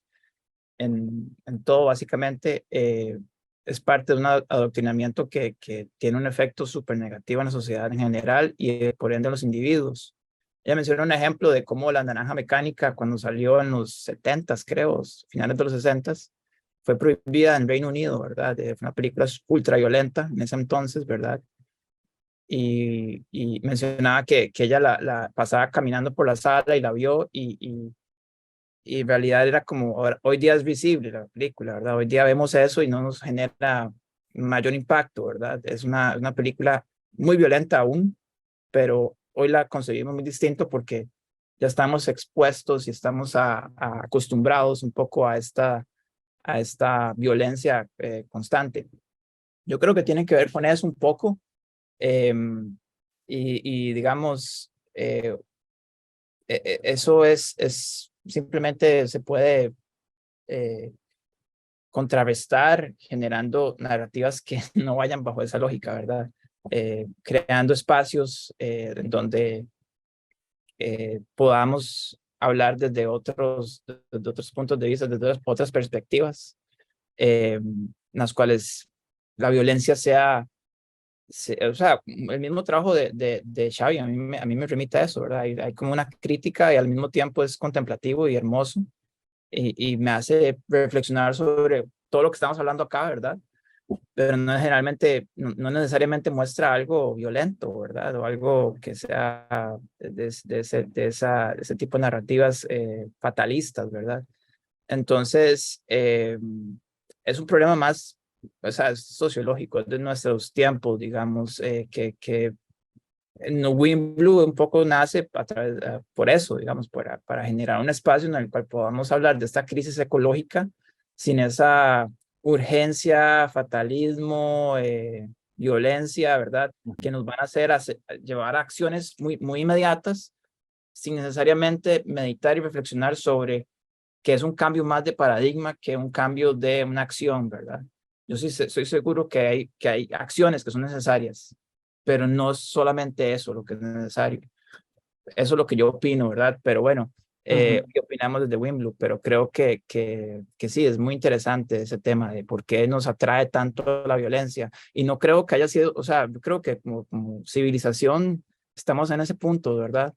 en todo básicamente, es parte de un adoctrinamiento que tiene un efecto súper negativo en la sociedad en general y por ende en los individuos. Ella menciona un ejemplo de cómo la naranja mecánica, cuando salió en los 70s, creo, finales de los 60s, fue prohibida en Reino Unido, ¿verdad? Fue una película ultra violenta en ese entonces, ¿verdad? Y mencionaba que ella la pasaba caminando por la sala y la vio y en realidad era como, hoy día es visible la película, ¿verdad? Hoy día vemos eso y no nos genera mayor impacto, ¿verdad? Es una película muy violenta aún, pero hoy la concebimos muy distinto porque ya estamos expuestos y estamos acostumbrados un poco a esta violencia constante. Yo creo que tiene que ver con eso un poco y digamos, eso es simplemente se puede eh, contrarrestar generando narrativas que no vayan bajo esa lógica, ¿verdad? Creando espacios en donde podamos hablar desde otros puntos de vista, desde otras perspectivas, en las cuales la violencia sea, o sea, el mismo trabajo de Xavi, a mí me remite a eso, ¿verdad? Hay como una crítica y al mismo tiempo es contemplativo y hermoso y me hace reflexionar sobre todo lo que estamos hablando acá, ¿verdad? Pero no generalmente, no necesariamente muestra algo violento, ¿verdad? O algo que sea de ese tipo de narrativas fatalistas, ¿verdad? Entonces, es un problema más, o sea, es sociológico, es de nuestros tiempos, digamos, que en Wimbledon un poco nace por eso, digamos, para generar un espacio en el cual podamos hablar de esta crisis ecológica sin esa urgencia, fatalismo, violencia, ¿verdad? Que nos van a hacer llevar a acciones muy inmediatas sin necesariamente meditar y reflexionar sobre que es un cambio más de paradigma que un cambio de una acción, ¿verdad? Yo sí soy seguro que hay acciones que son necesarias, pero no es solamente eso lo que es necesario. Eso es lo que yo opino, ¿verdad? Pero bueno, ¿qué opinamos desde Wimbledon? Pero creo que sí, es muy interesante ese tema de por qué nos atrae tanto la violencia. Y no creo que haya sido, o sea, yo creo que como civilización estamos en ese punto, ¿verdad?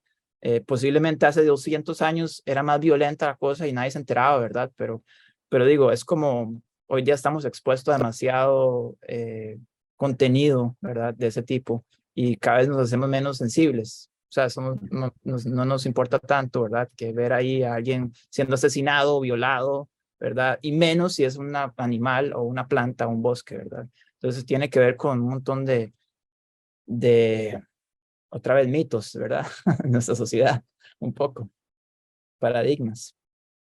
Posiblemente hace 200 años era más violenta la cosa y nadie se enteraba, ¿verdad? Pero digo, es como hoy día estamos expuestos a demasiado contenido, ¿verdad? De ese tipo y cada vez nos hacemos menos sensibles. O sea, no nos importa tanto, ¿verdad? Que ver ahí a alguien siendo asesinado, violado, ¿verdad? Y menos si es un animal o una planta o un bosque, ¿verdad? Entonces tiene que ver con un montón de otra vez, mitos, ¿verdad? En nuestra sociedad, un poco, paradigmas.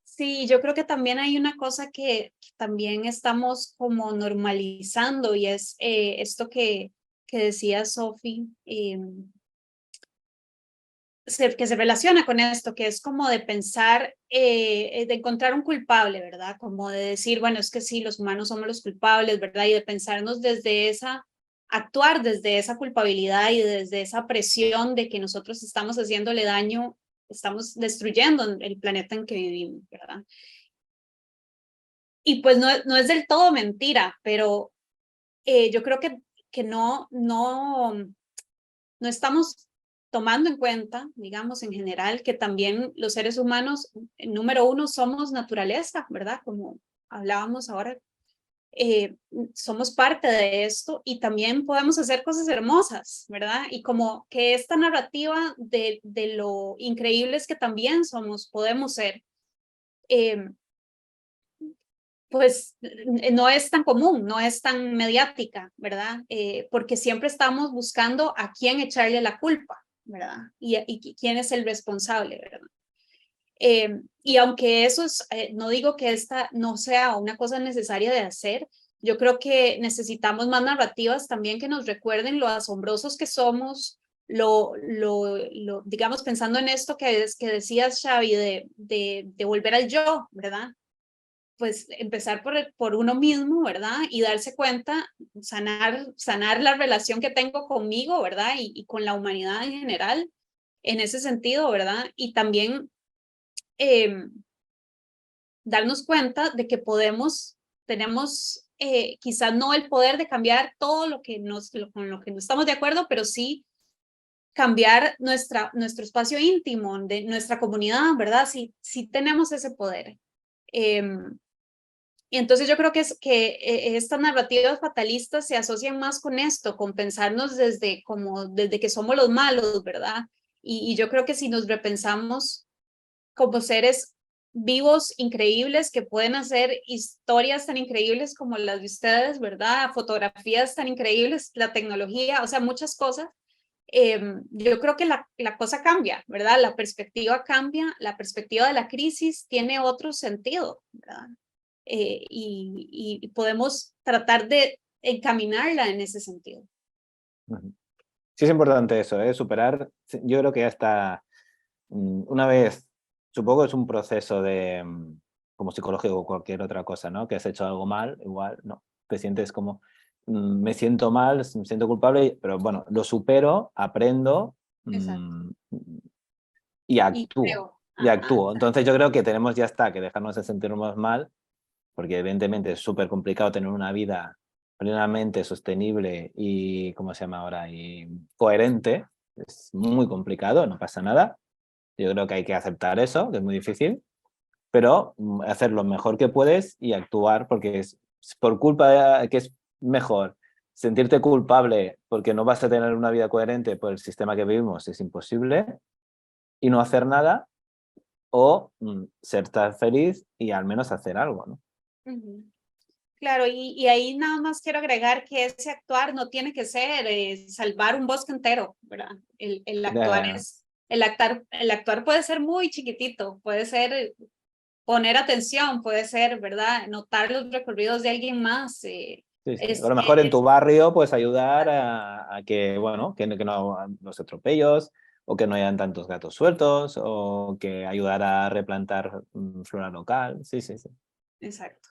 Sí, yo creo que también hay una cosa que también estamos como normalizando y es esto que decía Sophie, que se relaciona con esto, que es como de pensar, de encontrar un culpable, ¿verdad? Como de decir, bueno, es que sí, los humanos somos los culpables, ¿verdad? Y de pensarnos desde actuar desde esa culpabilidad y desde esa presión de que nosotros estamos haciéndole daño, estamos destruyendo el planeta en que vivimos, ¿verdad? Y pues no es del todo mentira, pero yo creo que no estamos tomando en cuenta, digamos, en general, que también los seres humanos, número uno, somos naturaleza, ¿verdad? Como hablábamos ahora, somos parte de esto y también podemos hacer cosas hermosas, ¿verdad? Y como que esta narrativa de lo increíbles que también somos, podemos ser, pues no es tan común, no es tan mediática, ¿verdad? Porque siempre estamos buscando a quién echarle la culpa, ¿verdad? Y quién es el responsable, ¿verdad? Y aunque eso es, no digo que esta no sea una cosa necesaria de hacer, yo creo que necesitamos más narrativas también que nos recuerden lo asombrosos que somos, digamos, pensando en esto que decías, Xavi, de volver al yo, ¿verdad? Pues empezar por uno mismo, ¿verdad? Y darse cuenta, sanar la relación que tengo conmigo, ¿verdad? Y con la humanidad en general, en ese sentido, ¿verdad? Y también darnos cuenta de que tenemos quizás no el poder de cambiar todo con lo que no estamos de acuerdo, pero sí cambiar nuestro espacio íntimo, de nuestra comunidad, ¿verdad? Sí tenemos ese poder. Y entonces yo creo que estas narrativas fatalistas se asocian más con esto, con pensarnos desde que somos los malos, ¿verdad? Y yo creo que si nos repensamos como seres vivos, increíbles, que pueden hacer historias tan increíbles como las de ustedes, ¿verdad? Fotografías tan increíbles, la tecnología, o sea, muchas cosas. Yo creo que la cosa cambia, ¿verdad? La perspectiva cambia, la perspectiva de la crisis tiene otro sentido, ¿verdad? Y podemos tratar de encaminarla en ese sentido. Sí, es importante eso, ¿eh? Superar. Yo creo que ya está, una vez, supongo que es un proceso de, como psicológico o cualquier otra cosa, ¿no? Que has hecho algo mal, igual, ¿no? Te sientes como, me siento mal, me siento culpable, pero bueno, lo supero, aprendo y Y actúo. creo, Y ajá, actúo. Entonces yo creo que tenemos ya está que dejarnos de sentirnos mal, porque evidentemente es súper complicado tener una vida plenamente sostenible y, ¿cómo se llama ahora? Y coherente. Es muy complicado, no pasa nada. Yo creo que hay que aceptar eso, que es muy difícil, pero hacer lo mejor que puedes y actuar, porque es por culpa de que es mejor sentirte culpable porque no vas a tener una vida coherente por el sistema que vivimos, es imposible, y no hacer nada, o ser tan feliz y al menos hacer algo, ¿no? uh-huh. Claro, y ahí nada más quiero agregar que ese actuar no tiene que ser salvar un bosque entero, ¿verdad? El actuar el actuar puede ser muy chiquitito, puede ser poner atención, puede ser, ¿verdad? Notar los recorridos de alguien más, Sí, Sí, sí. Es, A lo mejor en tu barrio puedes ayudar a que, bueno, que no los atropellos o que no hayan tantos gatos sueltos o que ayudar a replantar flora local. Sí, sí, sí. exacto.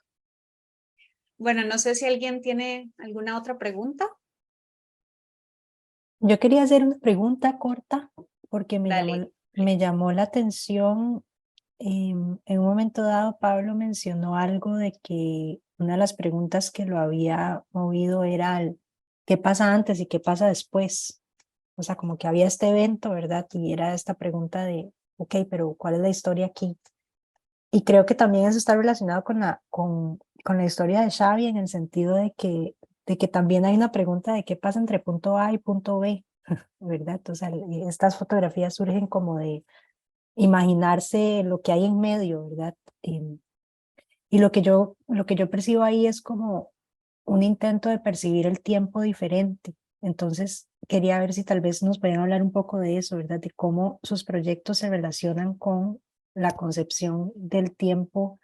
Bueno, no sé si alguien tiene alguna otra pregunta. Yo quería hacer una pregunta corta porque Dale. me llamó la atención. En un momento dado, Pablo mencionó algo de que una de las preguntas que lo había movido era qué pasa antes y qué pasa después. O sea, como que había este evento, ¿verdad? Y era esta pregunta de, ok, pero ¿cuál es la historia aquí? Y creo que también eso está relacionado con la historia de Xavi en el sentido de que también hay una pregunta de qué pasa entre punto A y punto B, ¿verdad? O sea, estas fotografías surgen como de imaginarse lo que hay en medio, ¿verdad? Y lo que yo percibo ahí es como un intento de percibir el tiempo diferente. Entonces, quería ver si tal vez nos podían hablar un poco de eso, ¿verdad? De cómo sus proyectos se relacionan con la concepción del tiempo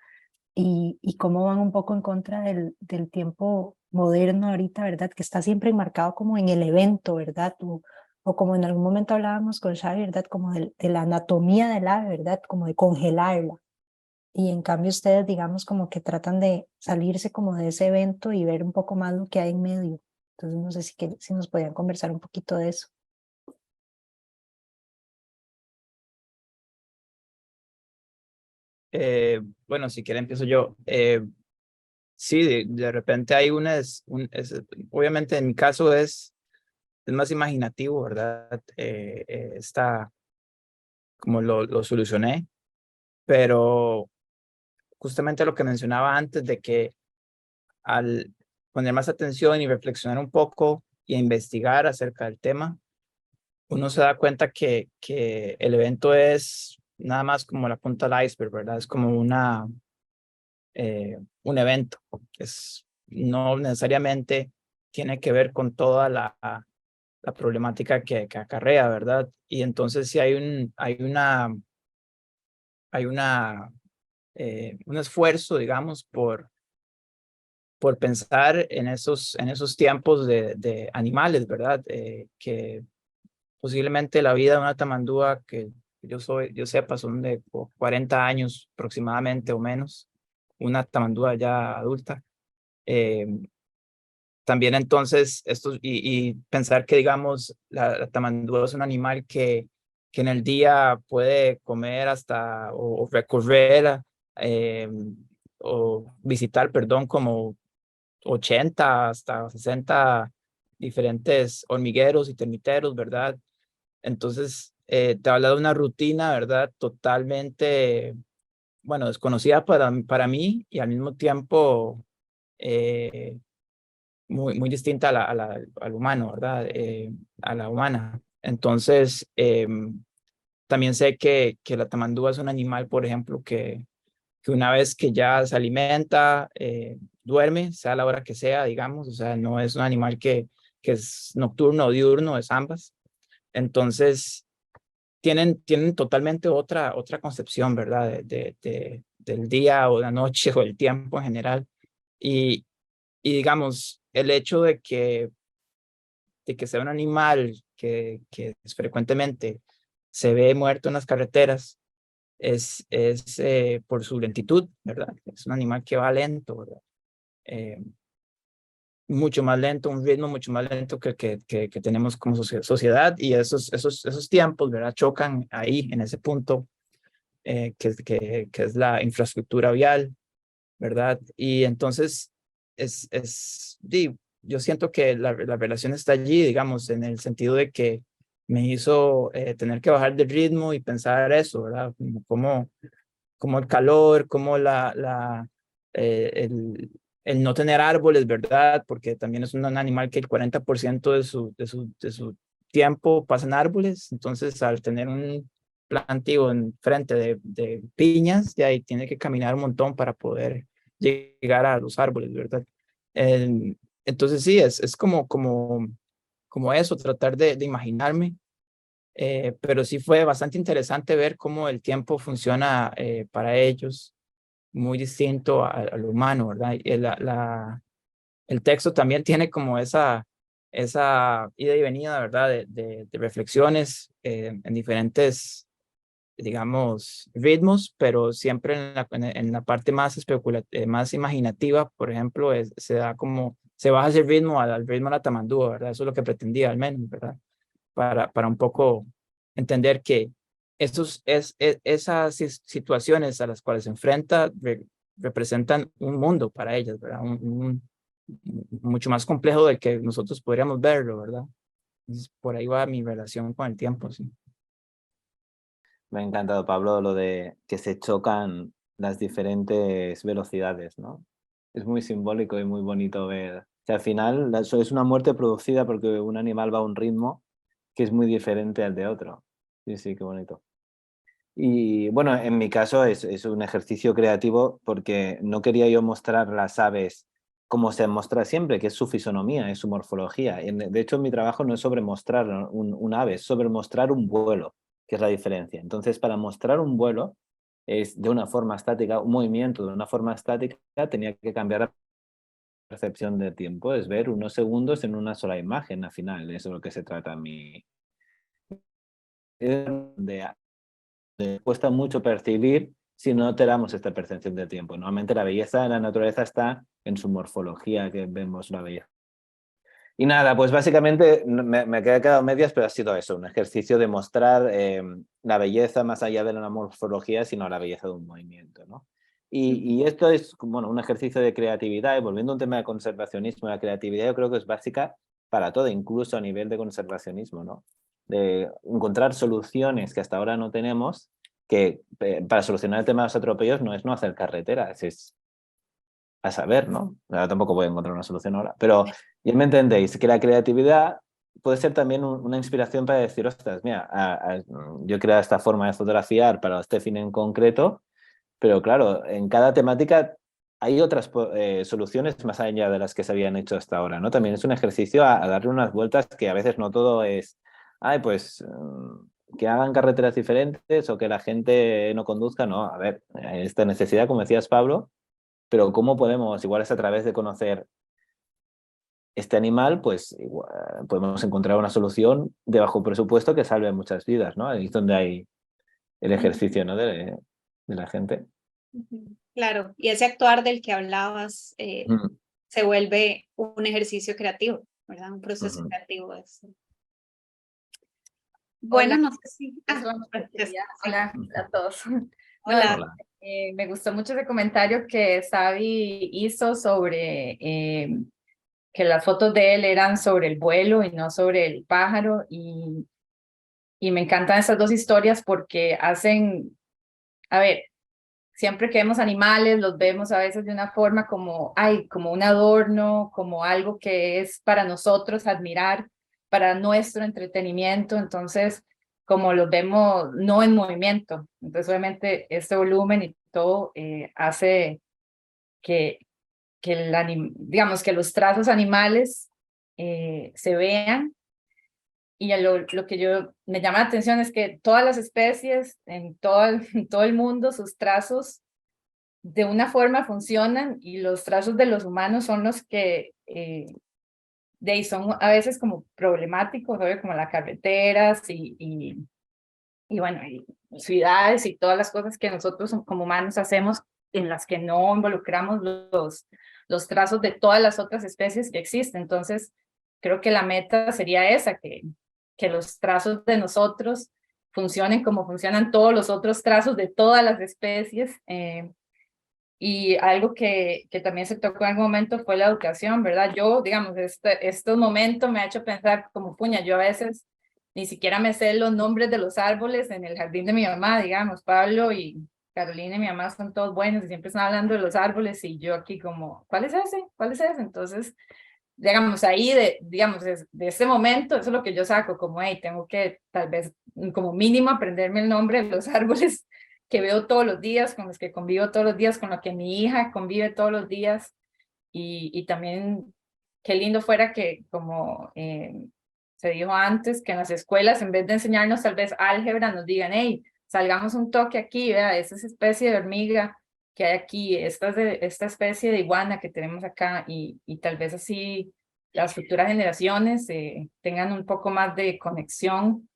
y cómo van un poco en contra del tiempo moderno ahorita, ¿verdad? Que está siempre enmarcado como en el evento, ¿verdad? O como en algún momento hablábamos con Xavi, ¿verdad? Como de la anatomía del ave, ¿verdad? Como de congelarla. Y en cambio ustedes, digamos, como que tratan de salirse como de ese evento y ver un poco más lo que hay en medio. Entonces, no sé si nos podían conversar un poquito de eso. Bueno, si quiere empiezo yo. Sí, de repente hay obviamente en mi caso es más imaginativo, ¿verdad? Está como lo solucioné, pero justamente lo que mencionaba antes de que al poner más atención y reflexionar un poco y investigar acerca del tema, uno se da cuenta que el evento es nada más como la punta del iceberg, ¿verdad? Es como un evento. No necesariamente tiene que ver con toda la problemática que acarrea, ¿verdad? Y entonces sí un esfuerzo, digamos, por pensar en esos tiempos de animales, ¿verdad? Que posiblemente la vida de una tamandúa que yo sepa son de 40 años aproximadamente o menos, una tamandúa ya adulta. Eh, También entonces, y pensar que, digamos, la tamandúa es un animal que en el día puede comer hasta o recorrer eh, o visitar, perdón, como 80 hasta 60 diferentes hormigueros y termiteros, ¿verdad? Entonces, te habla de una rutina, ¿verdad? Totalmente, bueno, desconocida para mí y al mismo tiempo eh, muy distinta al humano, ¿verdad? A la humana. Entonces, también sé que la tamandúa es un animal, por ejemplo, que una vez que ya se alimenta, duerme, sea la hora que sea, digamos, o sea, no es un animal que es nocturno o diurno, es ambas. Entonces, tienen totalmente otra concepción, ¿verdad? Del día o de la noche o el tiempo en general. Y, y digamos, el hecho de que sea un animal que frecuentemente se ve muerto en las carreteras es por su lentitud, ¿verdad? Es un animal que va lento, ¿verdad? Eh, Mucho más lento, un ritmo mucho más lento que tenemos como sociedad y esos tiempos, ¿verdad? Chocan ahí, en ese punto, que es la infraestructura vial, ¿verdad? Y entonces, yo siento que la relación está allí, digamos, en el sentido de que me hizo tener que bajar de ritmo y pensar eso, ¿verdad? Como el calor, como eh, el, el no tener árboles, ¿verdad? Porque también es un animal que el 40% de su tiempo pasa en árboles, entonces al tener un plantío en frente de piñas, ya ahí tiene que caminar un montón para poder llegar a los árboles, ¿verdad? Entonces sí, es como eso, tratar de imaginarme, pero sí fue bastante interesante ver cómo el tiempo funciona para ellos, muy distinto a lo humano, ¿verdad? el texto también tiene como esa ida y venida, ¿verdad? De reflexiones en diferentes, digamos, ritmos, pero siempre en la parte más más imaginativa, por ejemplo, se da como, se baja ese ritmo al ritmo de la tamandúa, ¿verdad? Eso es lo que pretendía al menos, ¿verdad? Para un poco entender que esas situaciones a las cuales se enfrenta representan un mundo para ellas, ¿verdad? Mucho más complejo del que nosotros podríamos verlo, ¿verdad? Entonces, por ahí va mi relación con el tiempo, sí. Me ha encantado, Pablo, lo de que se chocan las diferentes velocidades, ¿no? Es muy simbólico y muy bonito ver que al final eso es una muerte producida porque un animal va a un ritmo que es muy diferente al de otro. Sí, sí, qué bonito. Y bueno, en mi caso es un ejercicio creativo porque no quería yo mostrar las aves como se muestra siempre, que es su fisonomía, es su morfología. De hecho, mi trabajo no es sobre mostrar un ave, es sobre mostrar un vuelo, que es la diferencia. Entonces, para mostrar un vuelo es de una forma estática, un movimiento de una forma estática, tenía que cambiar la percepción de tiempo, es ver unos segundos en una sola imagen al final. Eso es lo que se trata a mí. De cuesta mucho percibir si no tenemos esta percepción de tiempo. Normalmente la belleza de la naturaleza está en su morfología, que vemos la belleza. Y nada, pues básicamente me he quedado medias, pero ha sido eso, un ejercicio de mostrar la belleza más allá de la morfología, sino la belleza de un movimiento, ¿no? Y esto es, bueno, un ejercicio de creatividad, y volviendo a un tema de conservacionismo, la creatividad yo creo que es básica para todo, incluso a nivel de conservacionismo, ¿no? De encontrar soluciones que hasta ahora no tenemos, que para solucionar el tema de los atropellos no es no hacer carreteras, es a saber, ¿no? Ahora tampoco voy a encontrar una solución ahora, pero ya me entendéis, que la creatividad puede ser también una inspiración para decir, ostras, mira, yo he creado esta forma de fotografiar para este fin en concreto, pero claro, en cada temática hay otras soluciones más allá de las que se habían hecho hasta ahora, ¿no? También es un ejercicio a darle unas vueltas que a veces no todo es, ay, pues que hagan carreteras diferentes o que la gente no conduzca, no, a ver, esta necesidad, como decías, Pablo, pero ¿cómo podemos, igual es a través de conocer este animal, pues igual, podemos encontrar una solución de bajo presupuesto que salve muchas vidas, ¿no? Ahí es donde hay el ejercicio, ¿no? de la gente. Claro, y ese actuar del que hablabas Mm, se vuelve un ejercicio creativo, ¿verdad? Un proceso ujú. creativo. Bueno, Hola, no sé si... yo solamente quería- hola a todos. No, Hola. Hola. me gustó mucho ese comentario que Xavi hizo sobre que las fotos de él eran sobre el vuelo y no sobre el pájaro, y me encantan esas dos historias porque hacen, a ver, siempre que vemos animales, los vemos a veces de una forma como, ay, como un adorno, como algo que es para nosotros admirar, para nuestro entretenimiento. Entonces, como los vemos no en movimiento. Entonces, obviamente, este volumen y todo hace que, digamos, que los trazos animales se vean. Y lo que me llama la atención es que todas las especies en en todo el mundo, sus trazos de una forma funcionan, y los trazos de los humanos son los que de ahí son a veces como problemáticos, ¿sabes? Como las carreteras y bueno, y ciudades y todas las cosas que nosotros como humanos hacemos, en las que no involucramos los trazos de todas las otras especies que existen. Entonces, creo que la meta sería esa, que los trazos de nosotros funcionen como funcionan todos los otros trazos de todas las especies. Y algo que también se tocó en algún momento fue la educación, ¿verdad? Yo, digamos, estos momentos me ha hecho pensar como, puña, yo a veces ni siquiera me sé los nombres de los árboles en el jardín de mi mamá, digamos, Pablo y Carolina y mi mamá son todos buenos y siempre están hablando de los árboles, y yo aquí como, ¿cuál es ese? ¿Cuál es ese? Entonces, digamos, ahí digamos, de ese momento, eso es lo que yo saco, como, hey, tengo que tal vez como mínimo aprenderme el nombre de los árboles que veo todos los días, con los que convivo todos los días, con los que mi hija convive todos los días, y también qué lindo fuera que, como se dijo antes, que en las escuelas, en vez de enseñarnos tal vez álgebra, nos digan, hey, salgamos un toque aquí, vea, esa es especie de hormiga, que hay aquí, esta especie de iguana que tenemos acá, y tal vez así las futuras generaciones tengan un poco más de conexión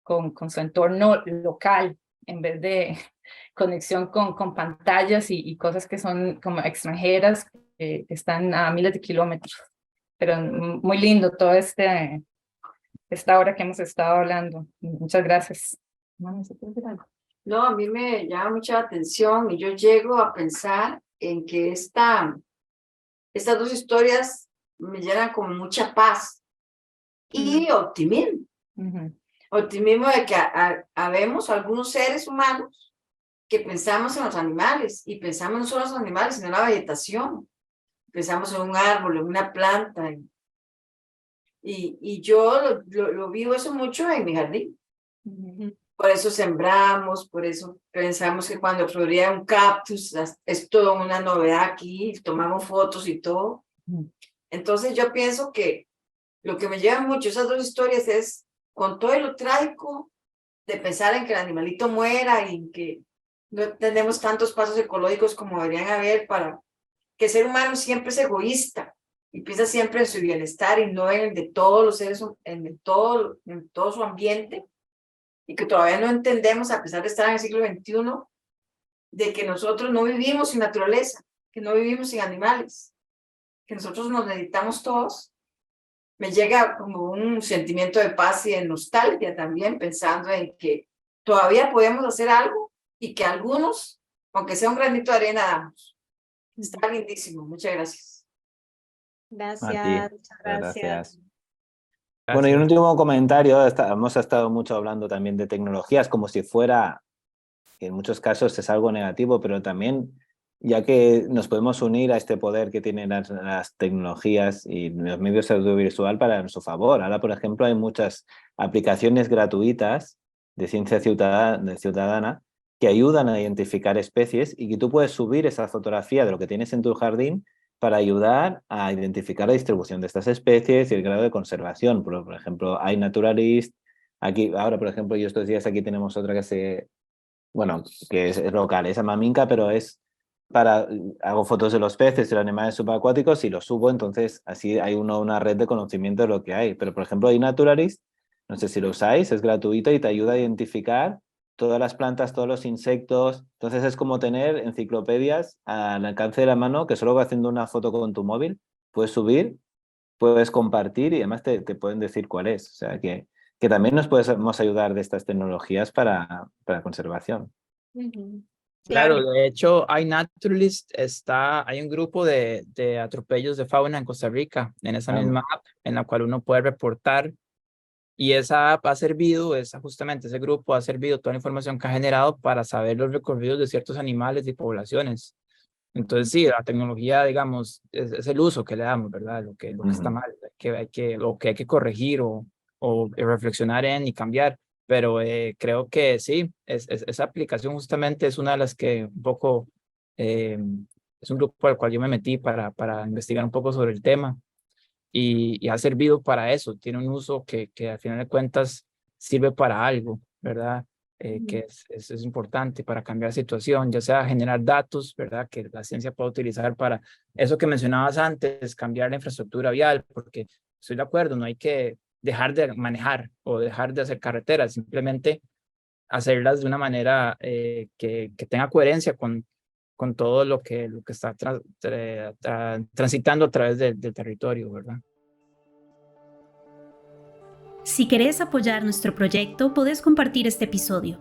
con su entorno local, en vez de conexión con pantallas y cosas que son como extranjeras, que están a miles de kilómetros. Pero muy lindo todo esta hora que hemos estado hablando. Muchas gracias. No, a mí me llama mucha atención y yo llego a pensar en que estas dos historias me llenan con mucha paz y optimismo. Optimismo de que habemos algunos seres humanos que pensamos en los animales, y pensamos no solo en los animales, sino en la vegetación. Pensamos en un árbol, en una planta. Y yo lo vivo eso mucho en mi jardín. Por eso sembramos, por eso pensamos que cuando florea un cactus es todo una novedad aquí, tomamos fotos y todo. Entonces yo pienso que lo que me lleva mucho esas dos historias es, con todo lo trágico de pensar en que el animalito muera y en que no tenemos tantos pasos ecológicos como deberían haber, para que el ser humano siempre es egoísta y piensa siempre en su bienestar y no en el de todos los seres, en todo su ambiente, y que todavía no entendemos, a pesar de estar en el siglo XXI, de que nosotros no vivimos sin naturaleza, que no vivimos sin animales, que nosotros nos necesitamos todos. Me llega como un sentimiento de paz y de nostalgia también, pensando en que todavía podemos hacer algo y que algunos, aunque sea un granito de arena, damos. Está lindísimo. Muchas gracias. Gracias, muchas gracias. Bueno, y un último comentario. Hemos estado mucho hablando también de tecnologías como si fuera, que en muchos casos es algo negativo, pero también, ya que nos podemos unir a este poder que tienen las tecnologías y los medios audiovisual para su favor. Ahora, por ejemplo, hay muchas aplicaciones gratuitas de ciencia ciudadana que ayudan a identificar especies, y que tú puedes subir esa fotografía de lo que tienes en tu jardín para ayudar a identificar la distribución de estas especies y el grado de conservación. Por ejemplo, hay Naturalist. Aquí, ahora, por ejemplo, yo estos días aquí tenemos otra que es local, es Maminka, pero hago fotos de los peces y los animales subacuáticos y los subo, entonces así hay una red de conocimiento de lo que hay. Pero, por ejemplo, hay Naturalist, no sé si lo usáis, es gratuito y te ayuda a identificar todas las plantas, todos los insectos. Entonces es como tener enciclopedias al alcance de la mano, que solo haciendo una foto con tu móvil puedes subir, puedes compartir y además te pueden decir cuál es. O sea que también nos podemos ayudar de estas tecnologías para conservación. Claro, de hecho, iNaturalist hay un grupo de atropellos de fauna en Costa Rica, en esa misma app, en la cual uno puede reportar. Y esa app justamente ese grupo ha servido toda la información que ha generado para saber los recorridos de ciertos animales y poblaciones. Entonces, sí, la tecnología, digamos, es el uso que le damos, ¿verdad? Lo que está mal, lo que hay que corregir o reflexionar en y cambiar. Pero creo que sí, esa aplicación justamente es una de las que un poco, es un grupo al cual yo me metí para investigar un poco sobre el tema. Y ha servido para eso, tiene un uso que al final de cuentas sirve para algo, ¿verdad? Que es importante para cambiar situación, ya sea generar datos, ¿verdad? Que la ciencia pueda utilizar para eso que mencionabas antes, cambiar la infraestructura vial, porque estoy de acuerdo, no hay que dejar de manejar o dejar de hacer carreteras, simplemente hacerlas de una manera que tenga coherencia con todo lo que está transitando a través del territorio, ¿verdad? Si querés apoyar nuestro proyecto, podés compartir este episodio,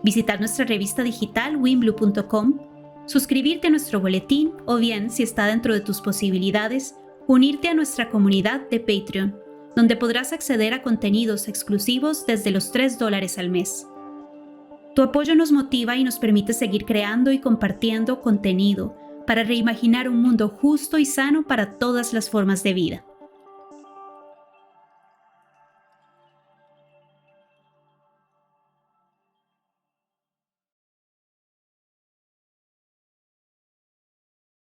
visitar nuestra revista digital winblue.com, suscribirte a nuestro boletín o bien, si está dentro de tus posibilidades, unirte a nuestra comunidad de Patreon, donde podrás acceder a contenidos exclusivos desde los $3 al mes. Tu apoyo nos motiva y nos permite seguir creando y compartiendo contenido para reimaginar un mundo justo y sano para todas las formas de vida.